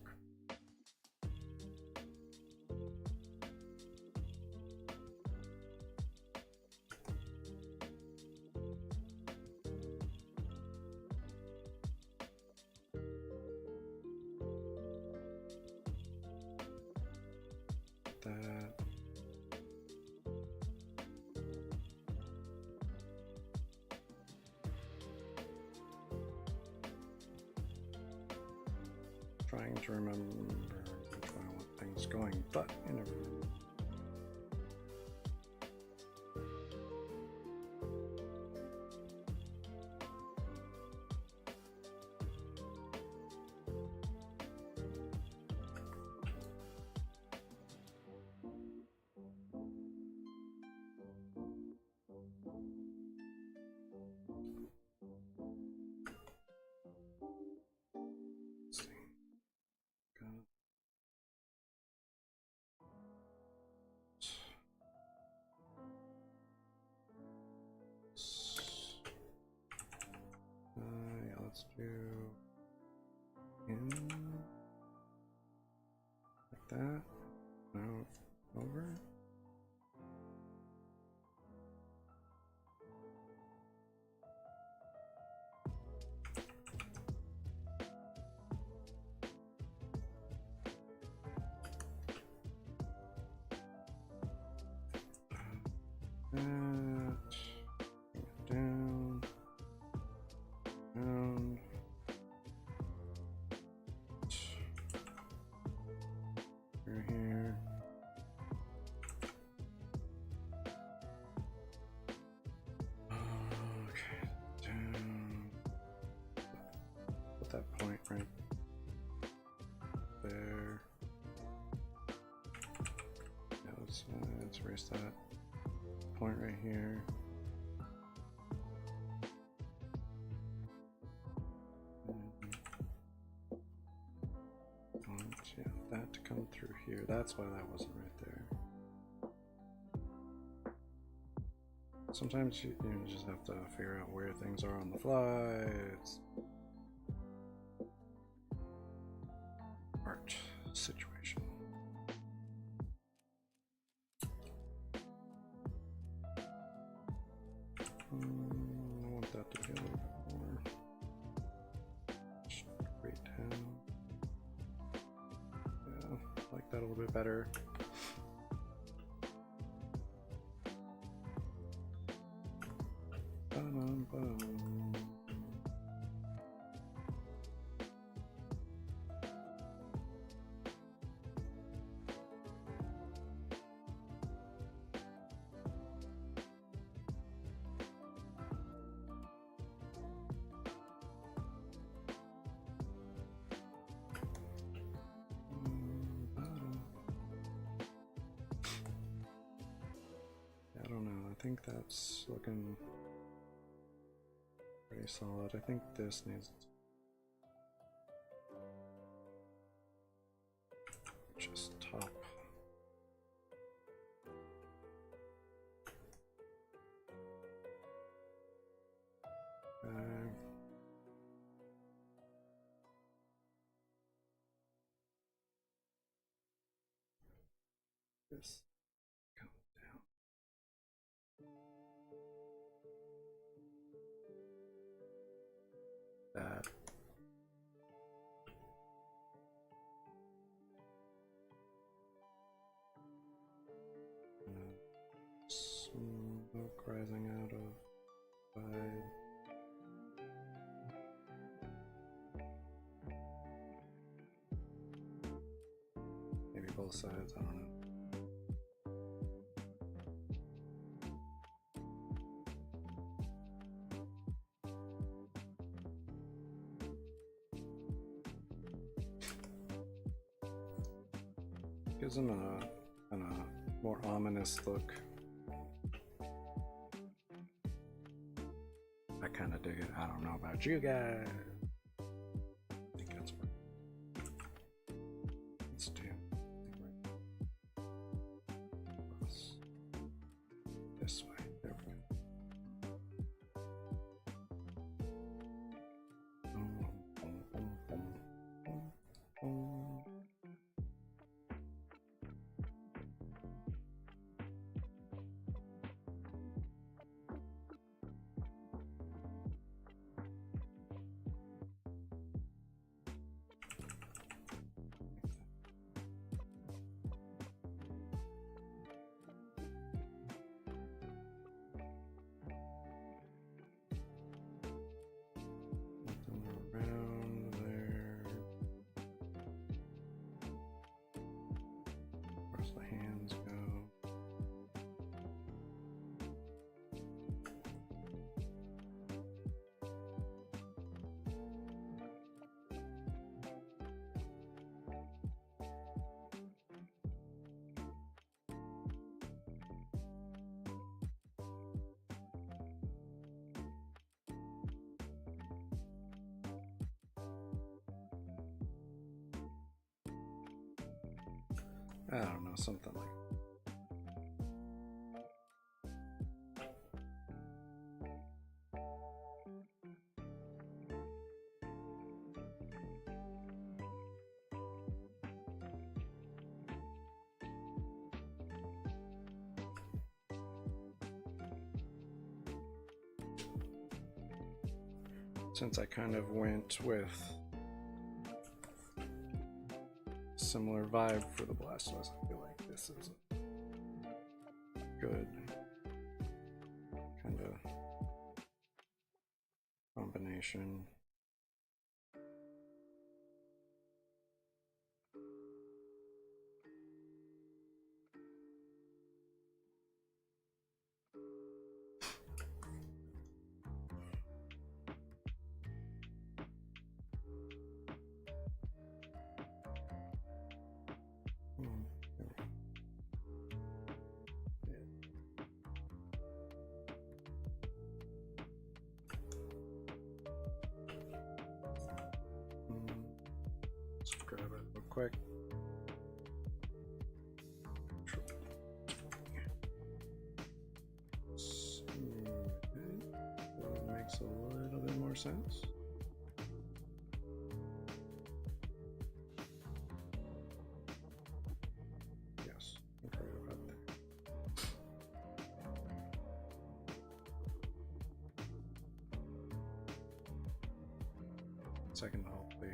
that. Trying to remember which way I want things going, but you never know. Let's see. Yeah, let's do in like that. Now over. That. Bring it down. Down. Through here. Okay, down. Put that point right there. Yeah, let's erase that point right here. Yeah, that to come through here. That's why that wasn't right there. Sometimes you just have to figure out where things are on the fly. It's art situation. I want that to be a little bit more straight down. little bit better. I don't know, I think that's looking pretty solid. I think this needs just top. This comes down. That. Smoke rising out of side. Maybe both sides, I don't know. Gives him a more ominous look. I kind of dig it. I don't know about you guys. I think that's what. Let's do this way. There we go. The hands go. I don't know, something like since I kind of went with similar vibe for the Blastoise, I feel like this is a good kind of combination. Let's grab it real quick. That makes a little bit more sense. Yes, right about there. Second hopefully.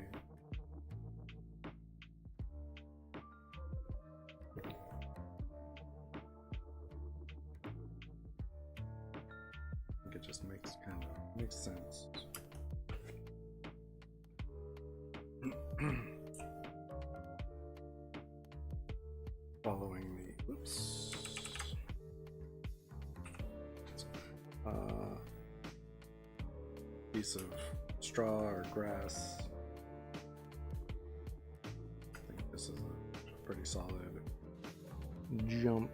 it just makes sense. Following the piece of straw or grass. I think this is a pretty solid jump.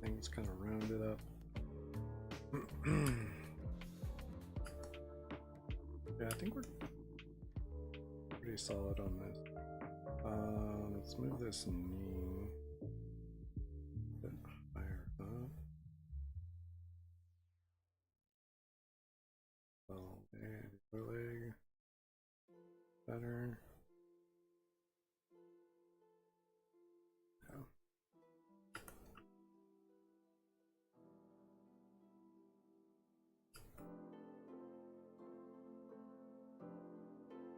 Things kind of rounded up. Yeah, I think we're pretty solid on this. Let's move this knee a bit higher up. Oh, and the leg better.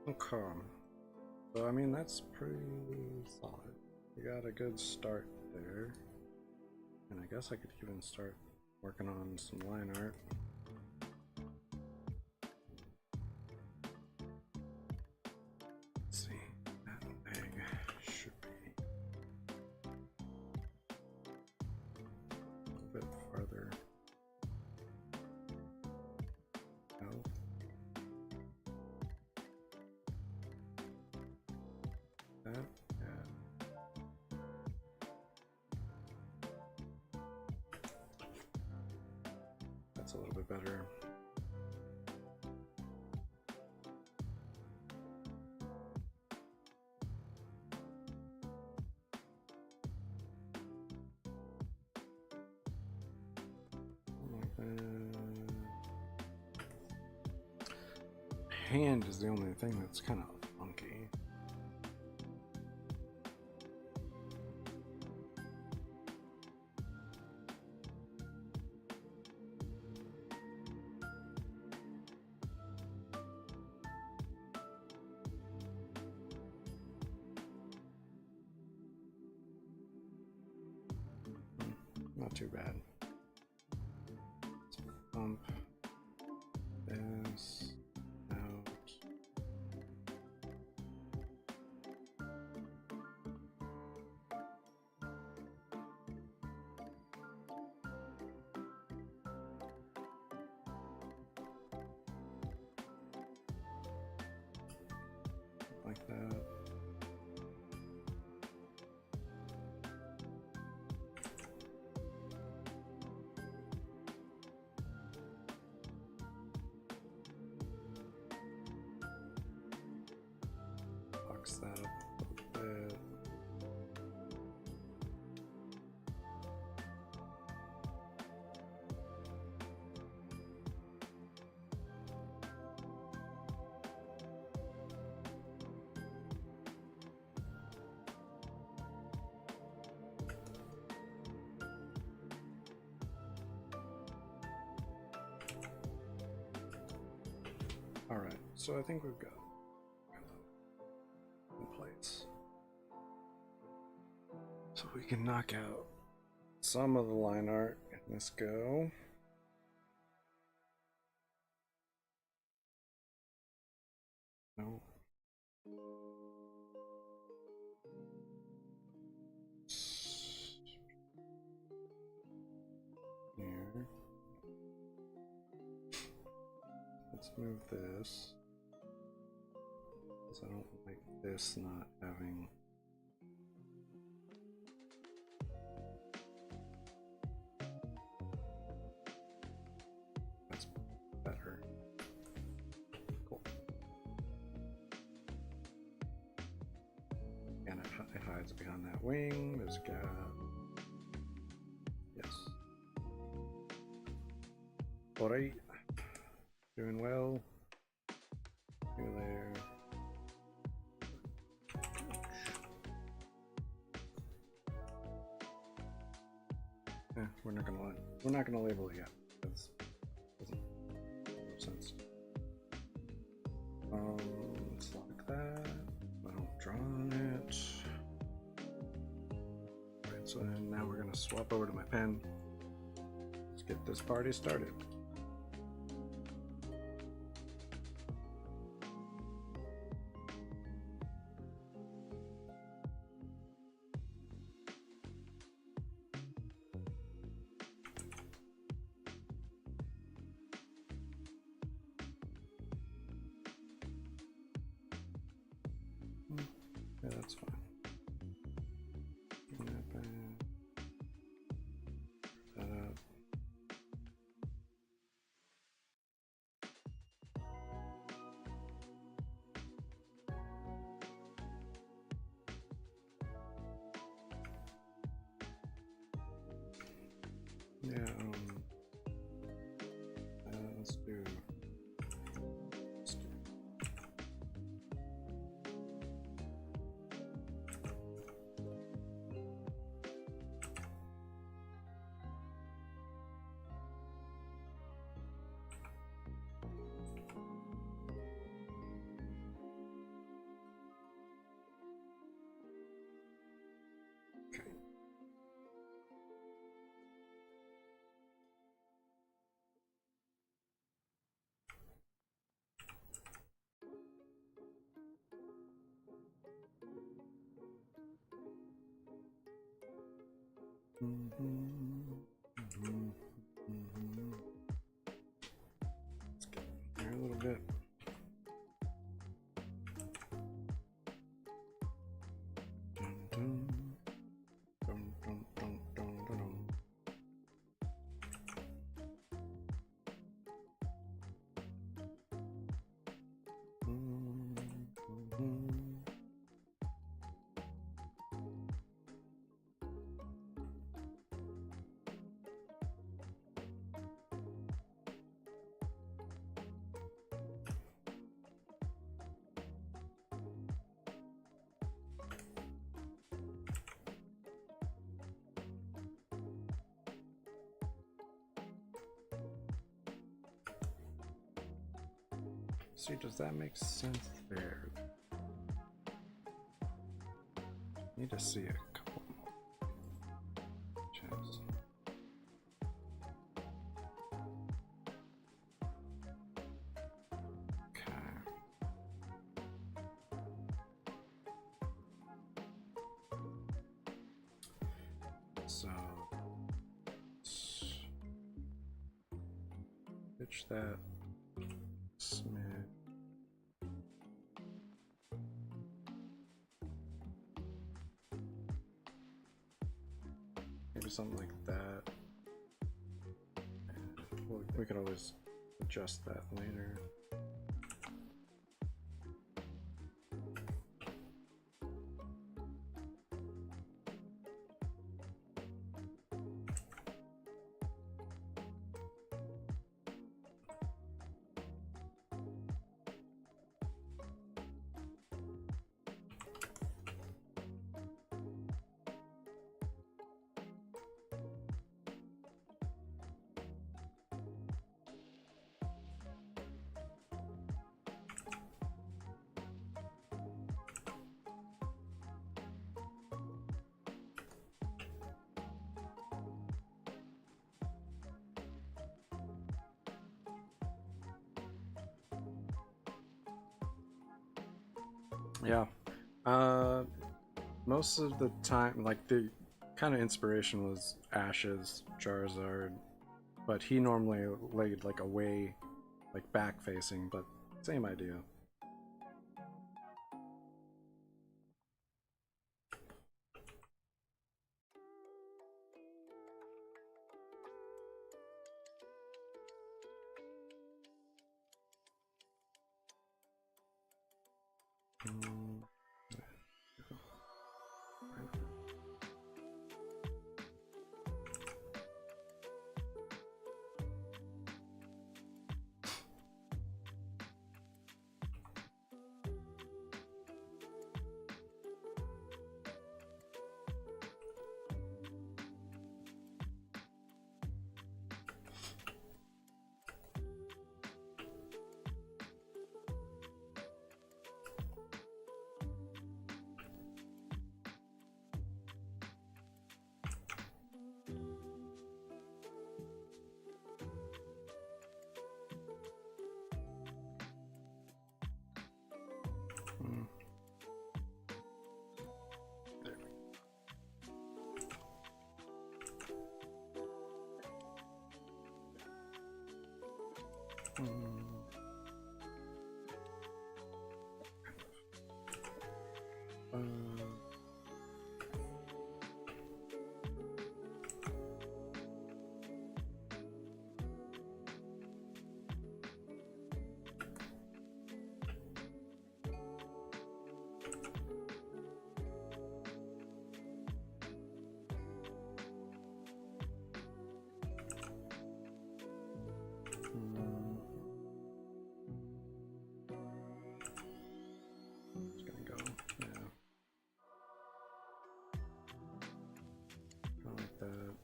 Okay, so I mean that's pretty solid. We got a good start there, and I guess I could even start working on some line art. Let's see, that leg should be a little bit farther out. That's a little bit better. Hand is the only thing that's kind of funky. Not too bad. Let's bump this out. Like that. Box that up a little bit. All right, so I think we've got in place. So we can knock out some of the line art in this go. No. Here. Let's move this, because I don't like this not having that's better. Cool. And it hides behind that wing. There's a gap. Yes. Alright. Doing well. You there. We're not gonna label it yet. Because it doesn't make no sense. Let's lock that. I don't draw on it. Alright, so then now we're gonna swap over to my pen. Let's get this party started. Yeah, that's fine. Bring that back. That up. Yeah, let's do. Okay. Let's get there a little bit. Dun, dun. Dun, dun, dun, dun, dun, dun. See, does that make sense there? Need to see a couple more checks. Okay. So let's pitch that. Smith. Maybe something like that. We could always adjust that later. Yeah. Most of the time, like, the kind of inspiration was Ash's Charizard, but he normally laid like away, like back facing, but same idea. It's gonna go, yeah. Kind of like that.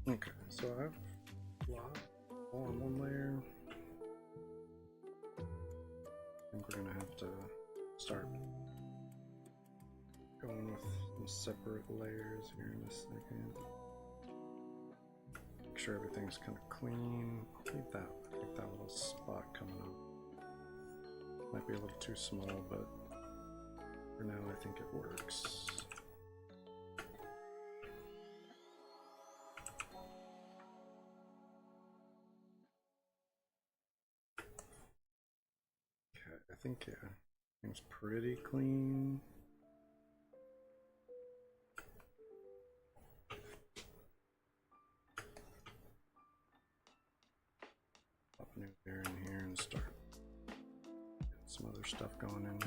Okay, so I've blocked all on one layer. I think we're gonna have to start going with some separate layers here in a second. Make sure everything's kind of clean. I'll leave that little spot coming up. Might be a little too small, but for now I think it works. I think, yeah, seems pretty clean. Pop a new layer in here and start getting some other stuff going in.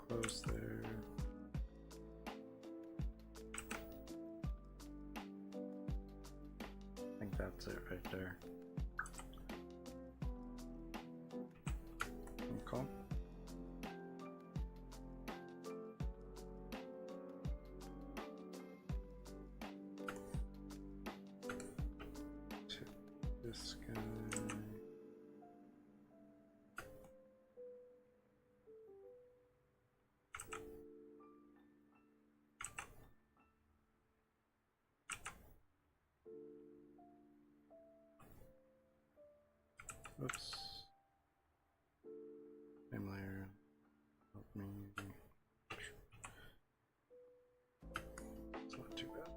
Close there. I think that's it right there. Okay. This guy. Oops. Same layer. Help me. It's not too bad.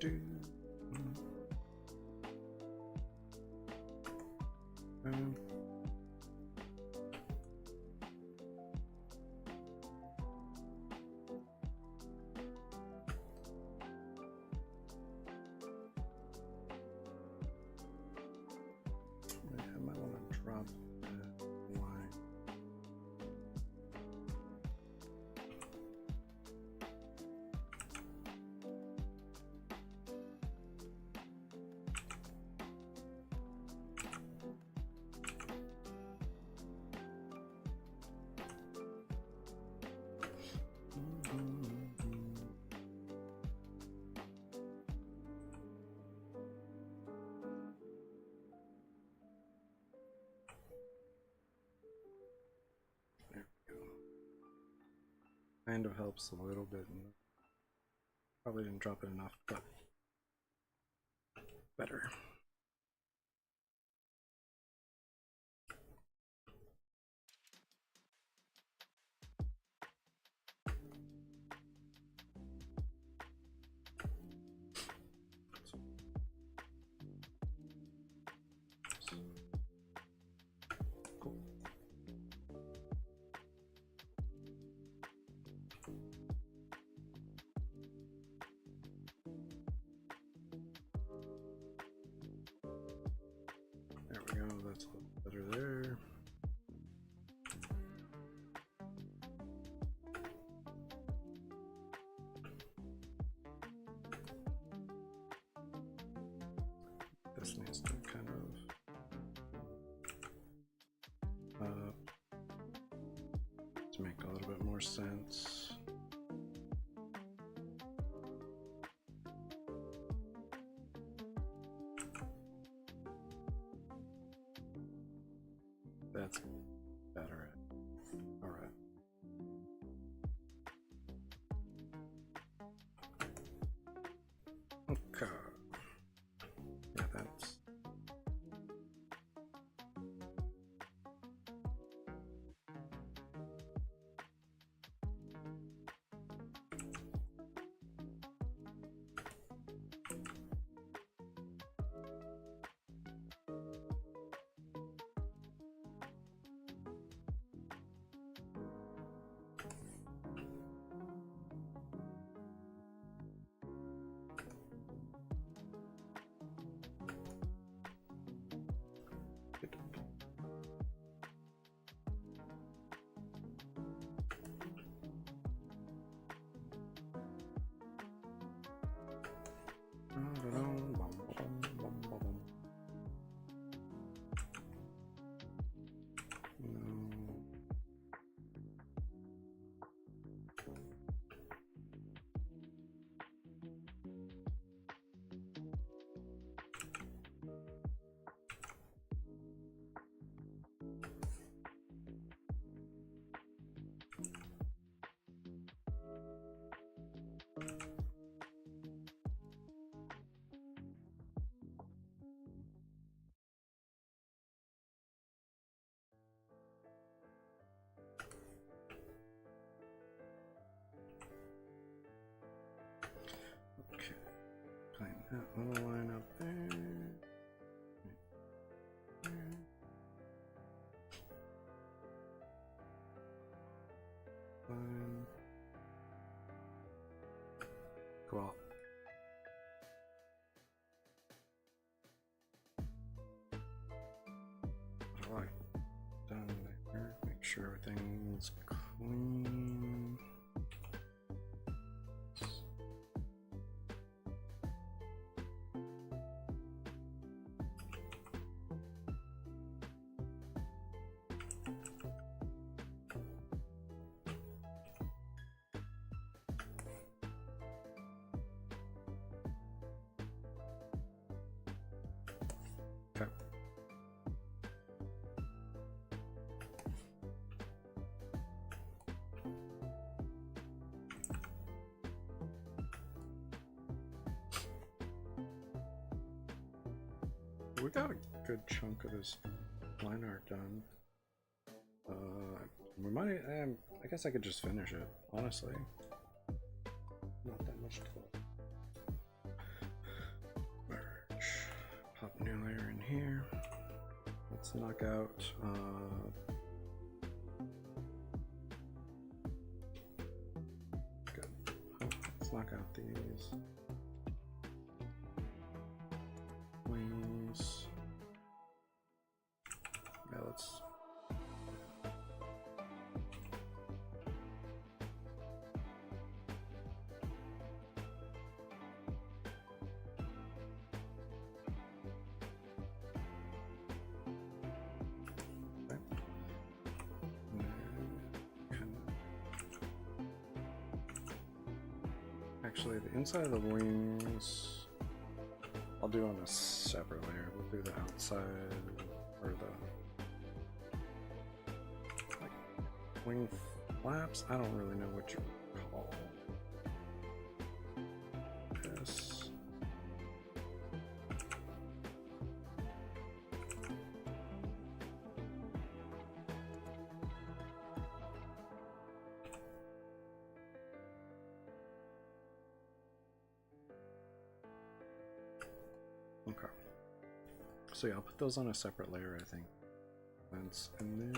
Do. I might want to drop that line. Kind of helps a little bit. Probably didn't drop it enough, but better. There we go, that's a little better there. This needs to kind of to make a little bit more sense. That's better. All right. Okay. Yeah, that's. Okay, playing that little line up there. Fine. Cool. All right, done there. Make sure everything's clean. Okay. We got a good chunk of this line art done. We might. I guess I could just finish it. Honestly, not that much to. Merge. Pop new layer in here. Let's knock out. Good. Let's knock out these wings. Yeah, let's. Actually, the inside of the wings, I'll do on a separate layer. We'll do the outside, or the like wing flaps. I don't really know what you call them. Okay. So yeah, I'll put those on a separate layer, I think. And then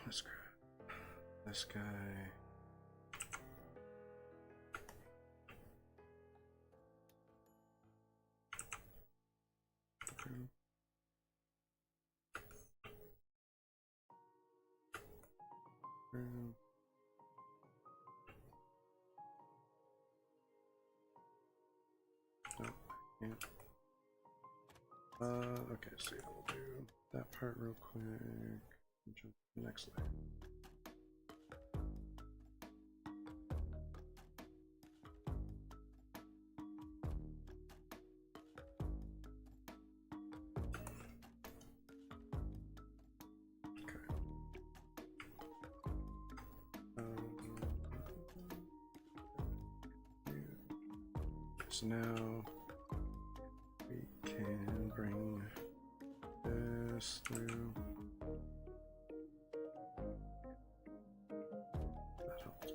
let's grab this guy. Okay, so yeah, we'll do that part real quick and jump to the next layer. So now we can bring this through. That helps.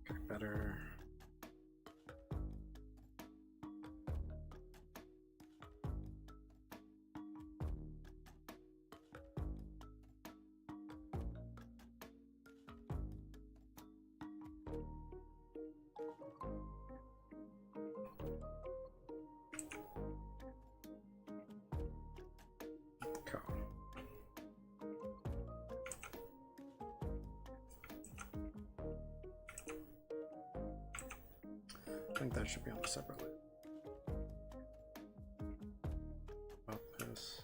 Okay, better. I think that should be on the separate layer. About this.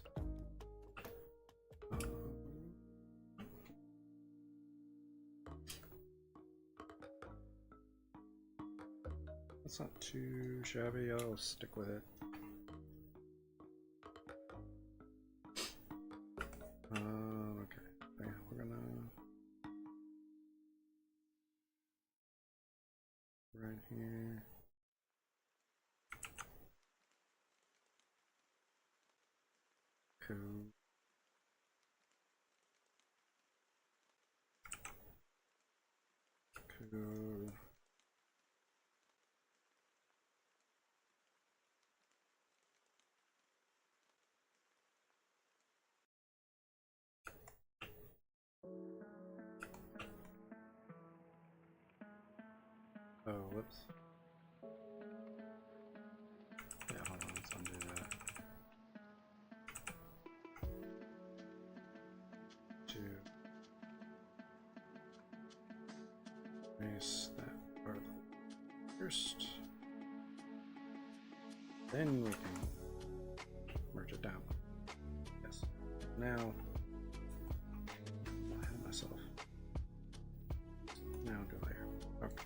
That's not too shabby. I'll stick with it. Okay. Yeah, we're gonna right here. Cool. Cool. Oh, whoops. Yeah, hold on, let's undo that. Erase that part first. Then we can merge it down. Yes. Now, I had myself. Now do layer. Okay.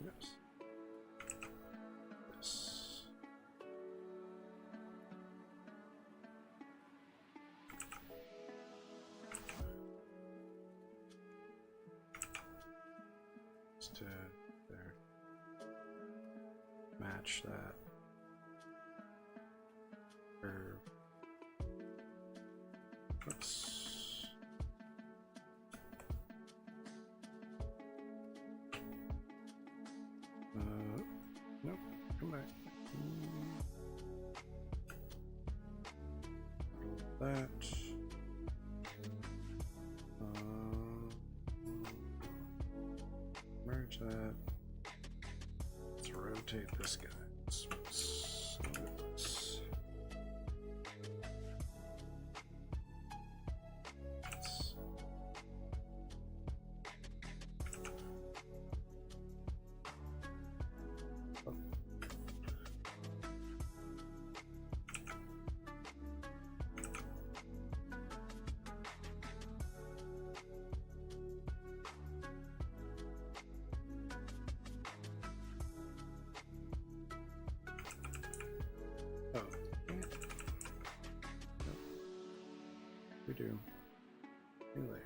Yes. This. Just to there. Match that. Curve. Oops. Nope, come back. That. Merge that. rotate this guy. We do. New layer.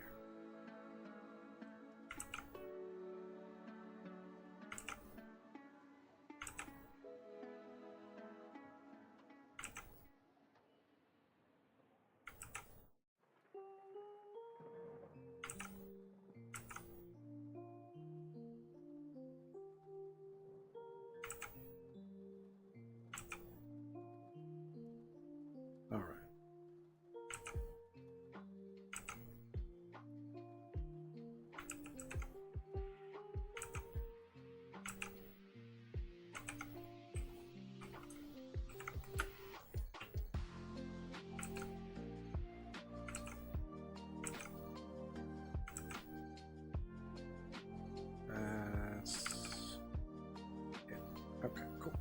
All right. Okay, cool.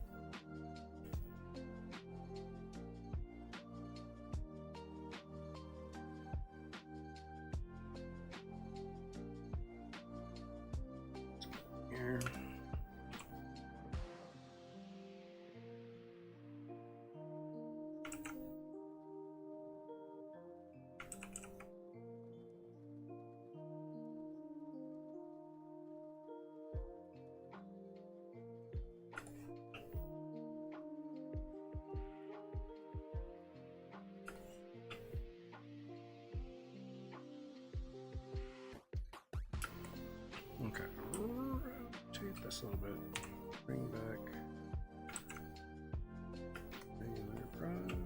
Here. Okay, rotate this a little bit. Bring back regular brush.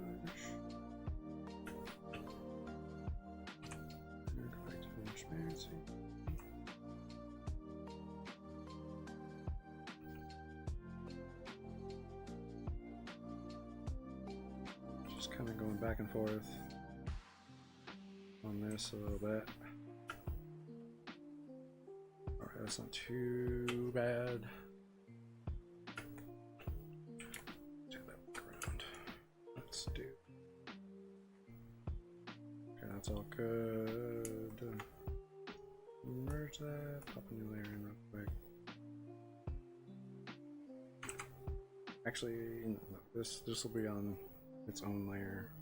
Go back to transparency. Just kind of going back and forth on this a little bit. That's not too bad. Do that back around. Let's do. Okay, that's all good. Merge that. Pop a new layer in real quick. Actually, no, this will be on its own layer.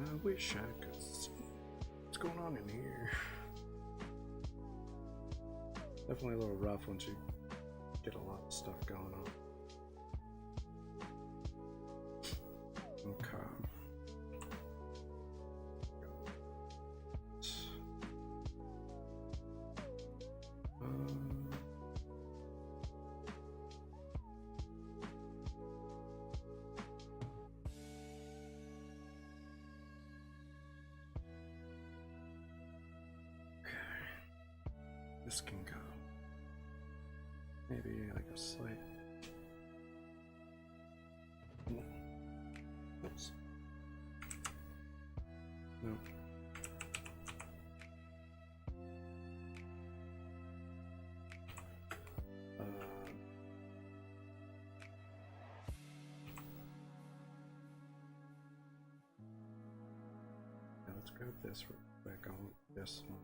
I wish I could see what's going on in here. Definitely a little rough once you get a lot of stuff going on. Okay. This can go. Maybe like a slight. Oops. No. Now let's grab this real quick. I want this one.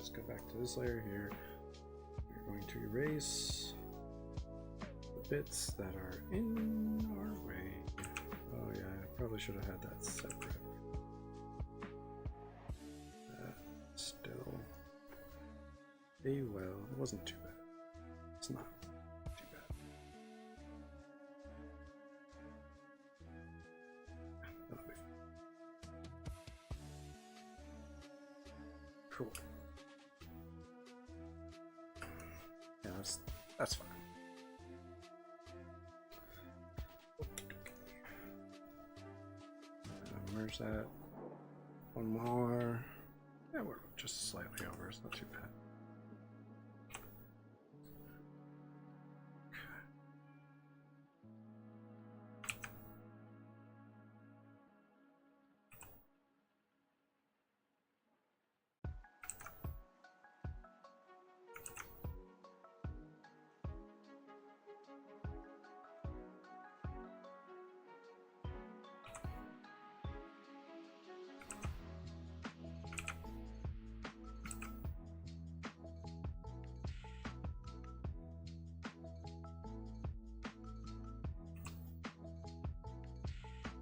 let's go back to this layer here. We're going to erase the bits that are in our way. Oh yeah, I probably should have had that separate. Still, well, it wasn't too bad. It's not too bad. That'll be fine. Cool. Yeah, that's fine. Where's that? One more. Yeah, we're just slightly over. It's not too bad.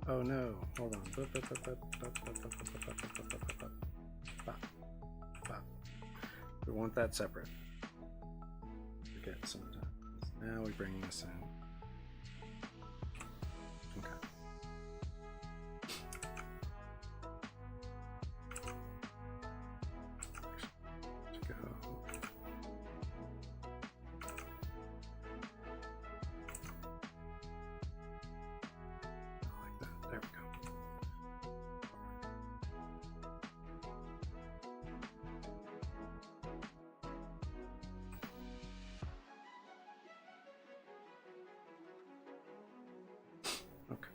Oh no, hold on. We want that separate. Forget sometimes. Now we bring this in. Okay. Let's go. There we go. Okay.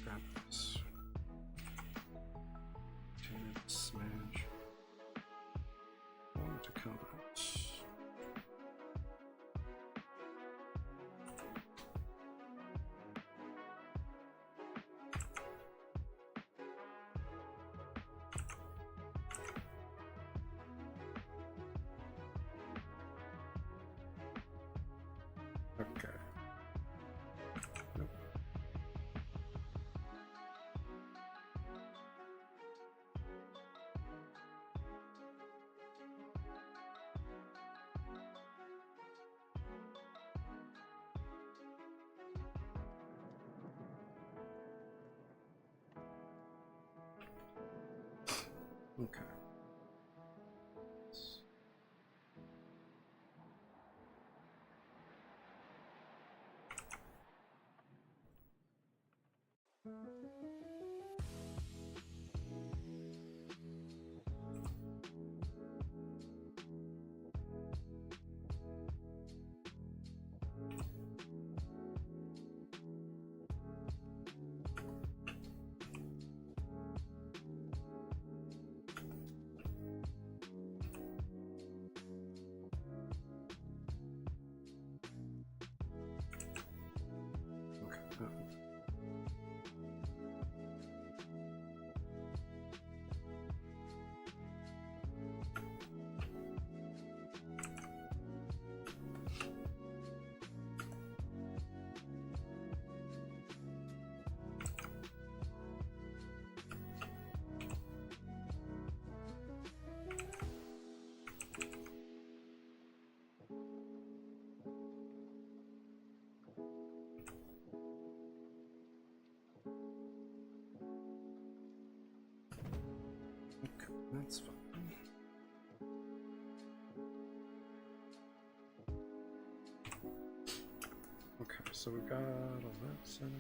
Grab this. Smash. Want to come out. Okay. Nope. Okay. Okay, that's fine. Okay, so we got all that set up.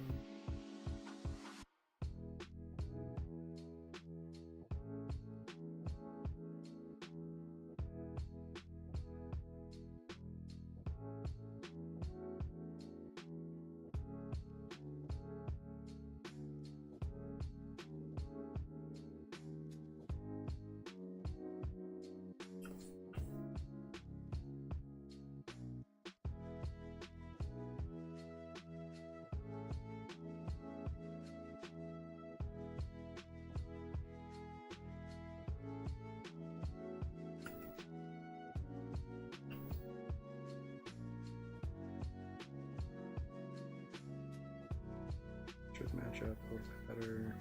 should match up a little bit better.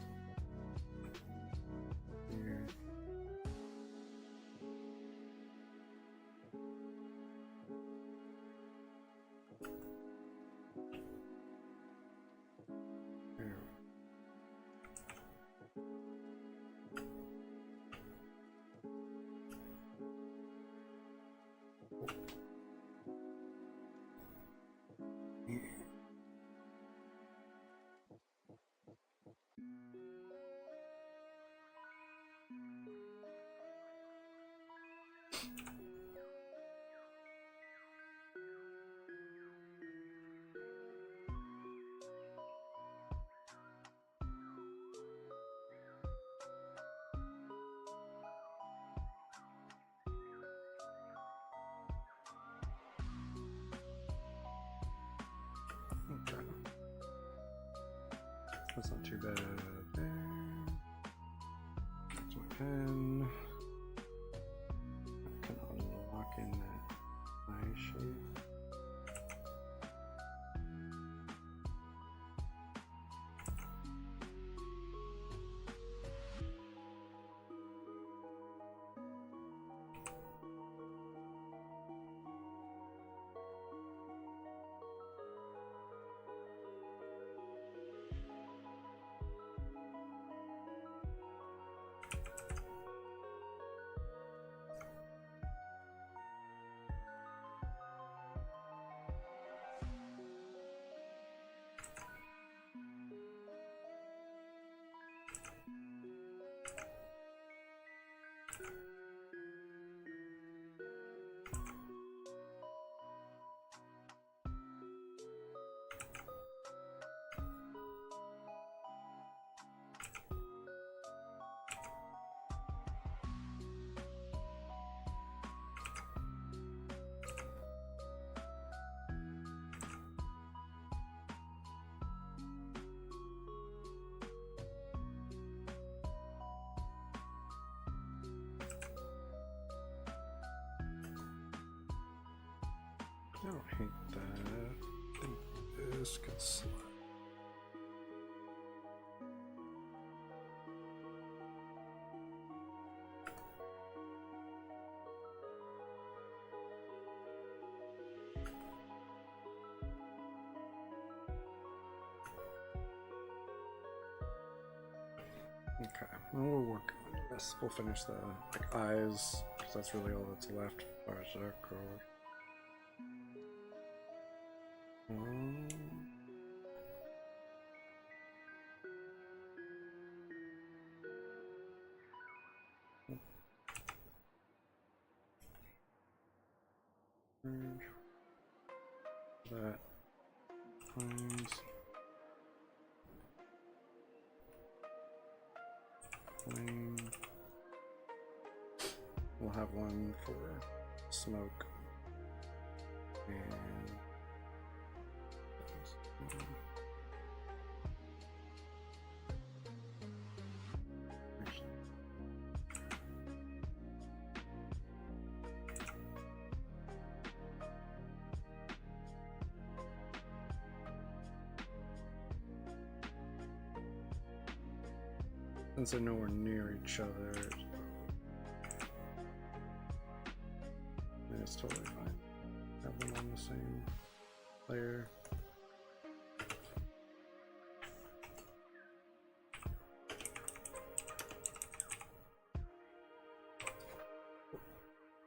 Here. Okay. That's not too bad there. That's my pen. I can unlock in that eye shape. I don't hate that. I think this could slide. Okay, well, we'll work on this. We'll finish the eyes, because that's really all that's left as far as that goes. That finds flame. We'll have one for smoke and since they're nowhere near each other, it's totally fine. Have them on the same layer.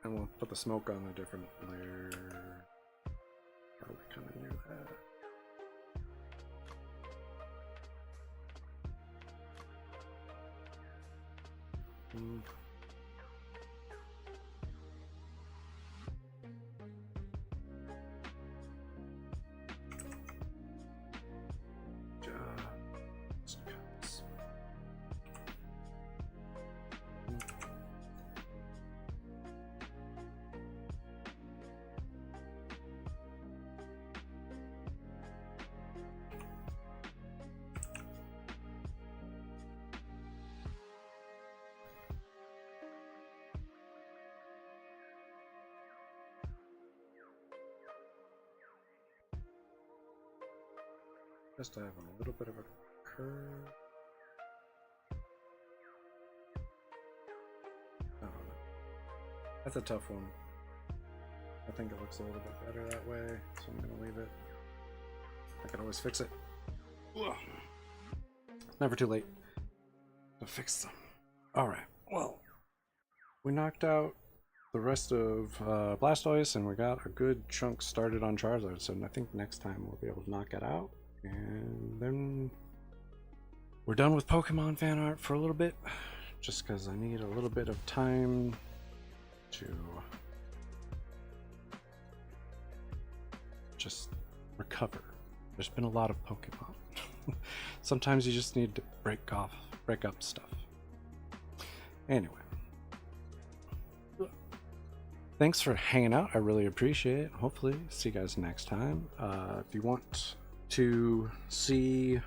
And we'll put the smoke on a different layer. Probably kind of near that. Just to have a little bit of a I don't know. That's a tough one. I think it looks a little bit better that way, so I'm gonna leave it. I can always fix it. Ugh. Never too late to fix them. Alright, well, we knocked out the rest of Blastoise, and we got a good chunk started on Charizard, so I think next time we'll be able to knock it out, and then we're done with Pokemon fan art for a little bit, just because I need a little bit of time to just recover. There's been a lot of Pokemon. Sometimes you just need to break up stuff. Anyway, thanks for hanging out. I really appreciate it. Hopefully see you guys next time. If you want to see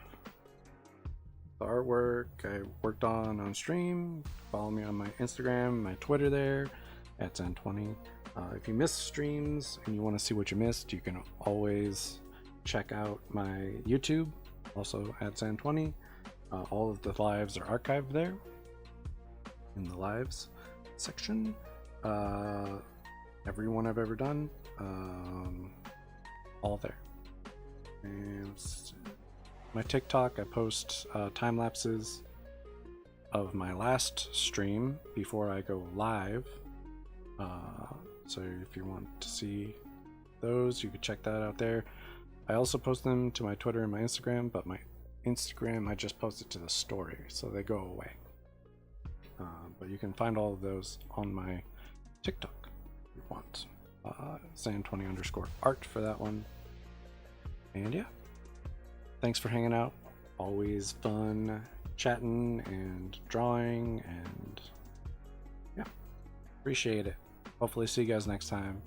the artwork I worked on stream, follow me on my Instagram, my Twitter there at Zann20. If you missed streams and you want to see what you missed, you can always check out my YouTube, also at Zann20. All of the lives are archived there in the lives section. Every one I've ever done, all there. And my TikTok, I post time lapses of my last stream before I go live. So if you want to see those, you can check that out there. I also post them to my Twitter and my Instagram, but my Instagram I just post it to the story, so they go away. But you can find all of those on my TikTok if you want. Zann20_art for that one. And yeah, thanks for hanging out. Always fun chatting and drawing, and yeah, appreciate it. Hopefully see you guys next time,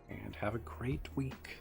and have a great week.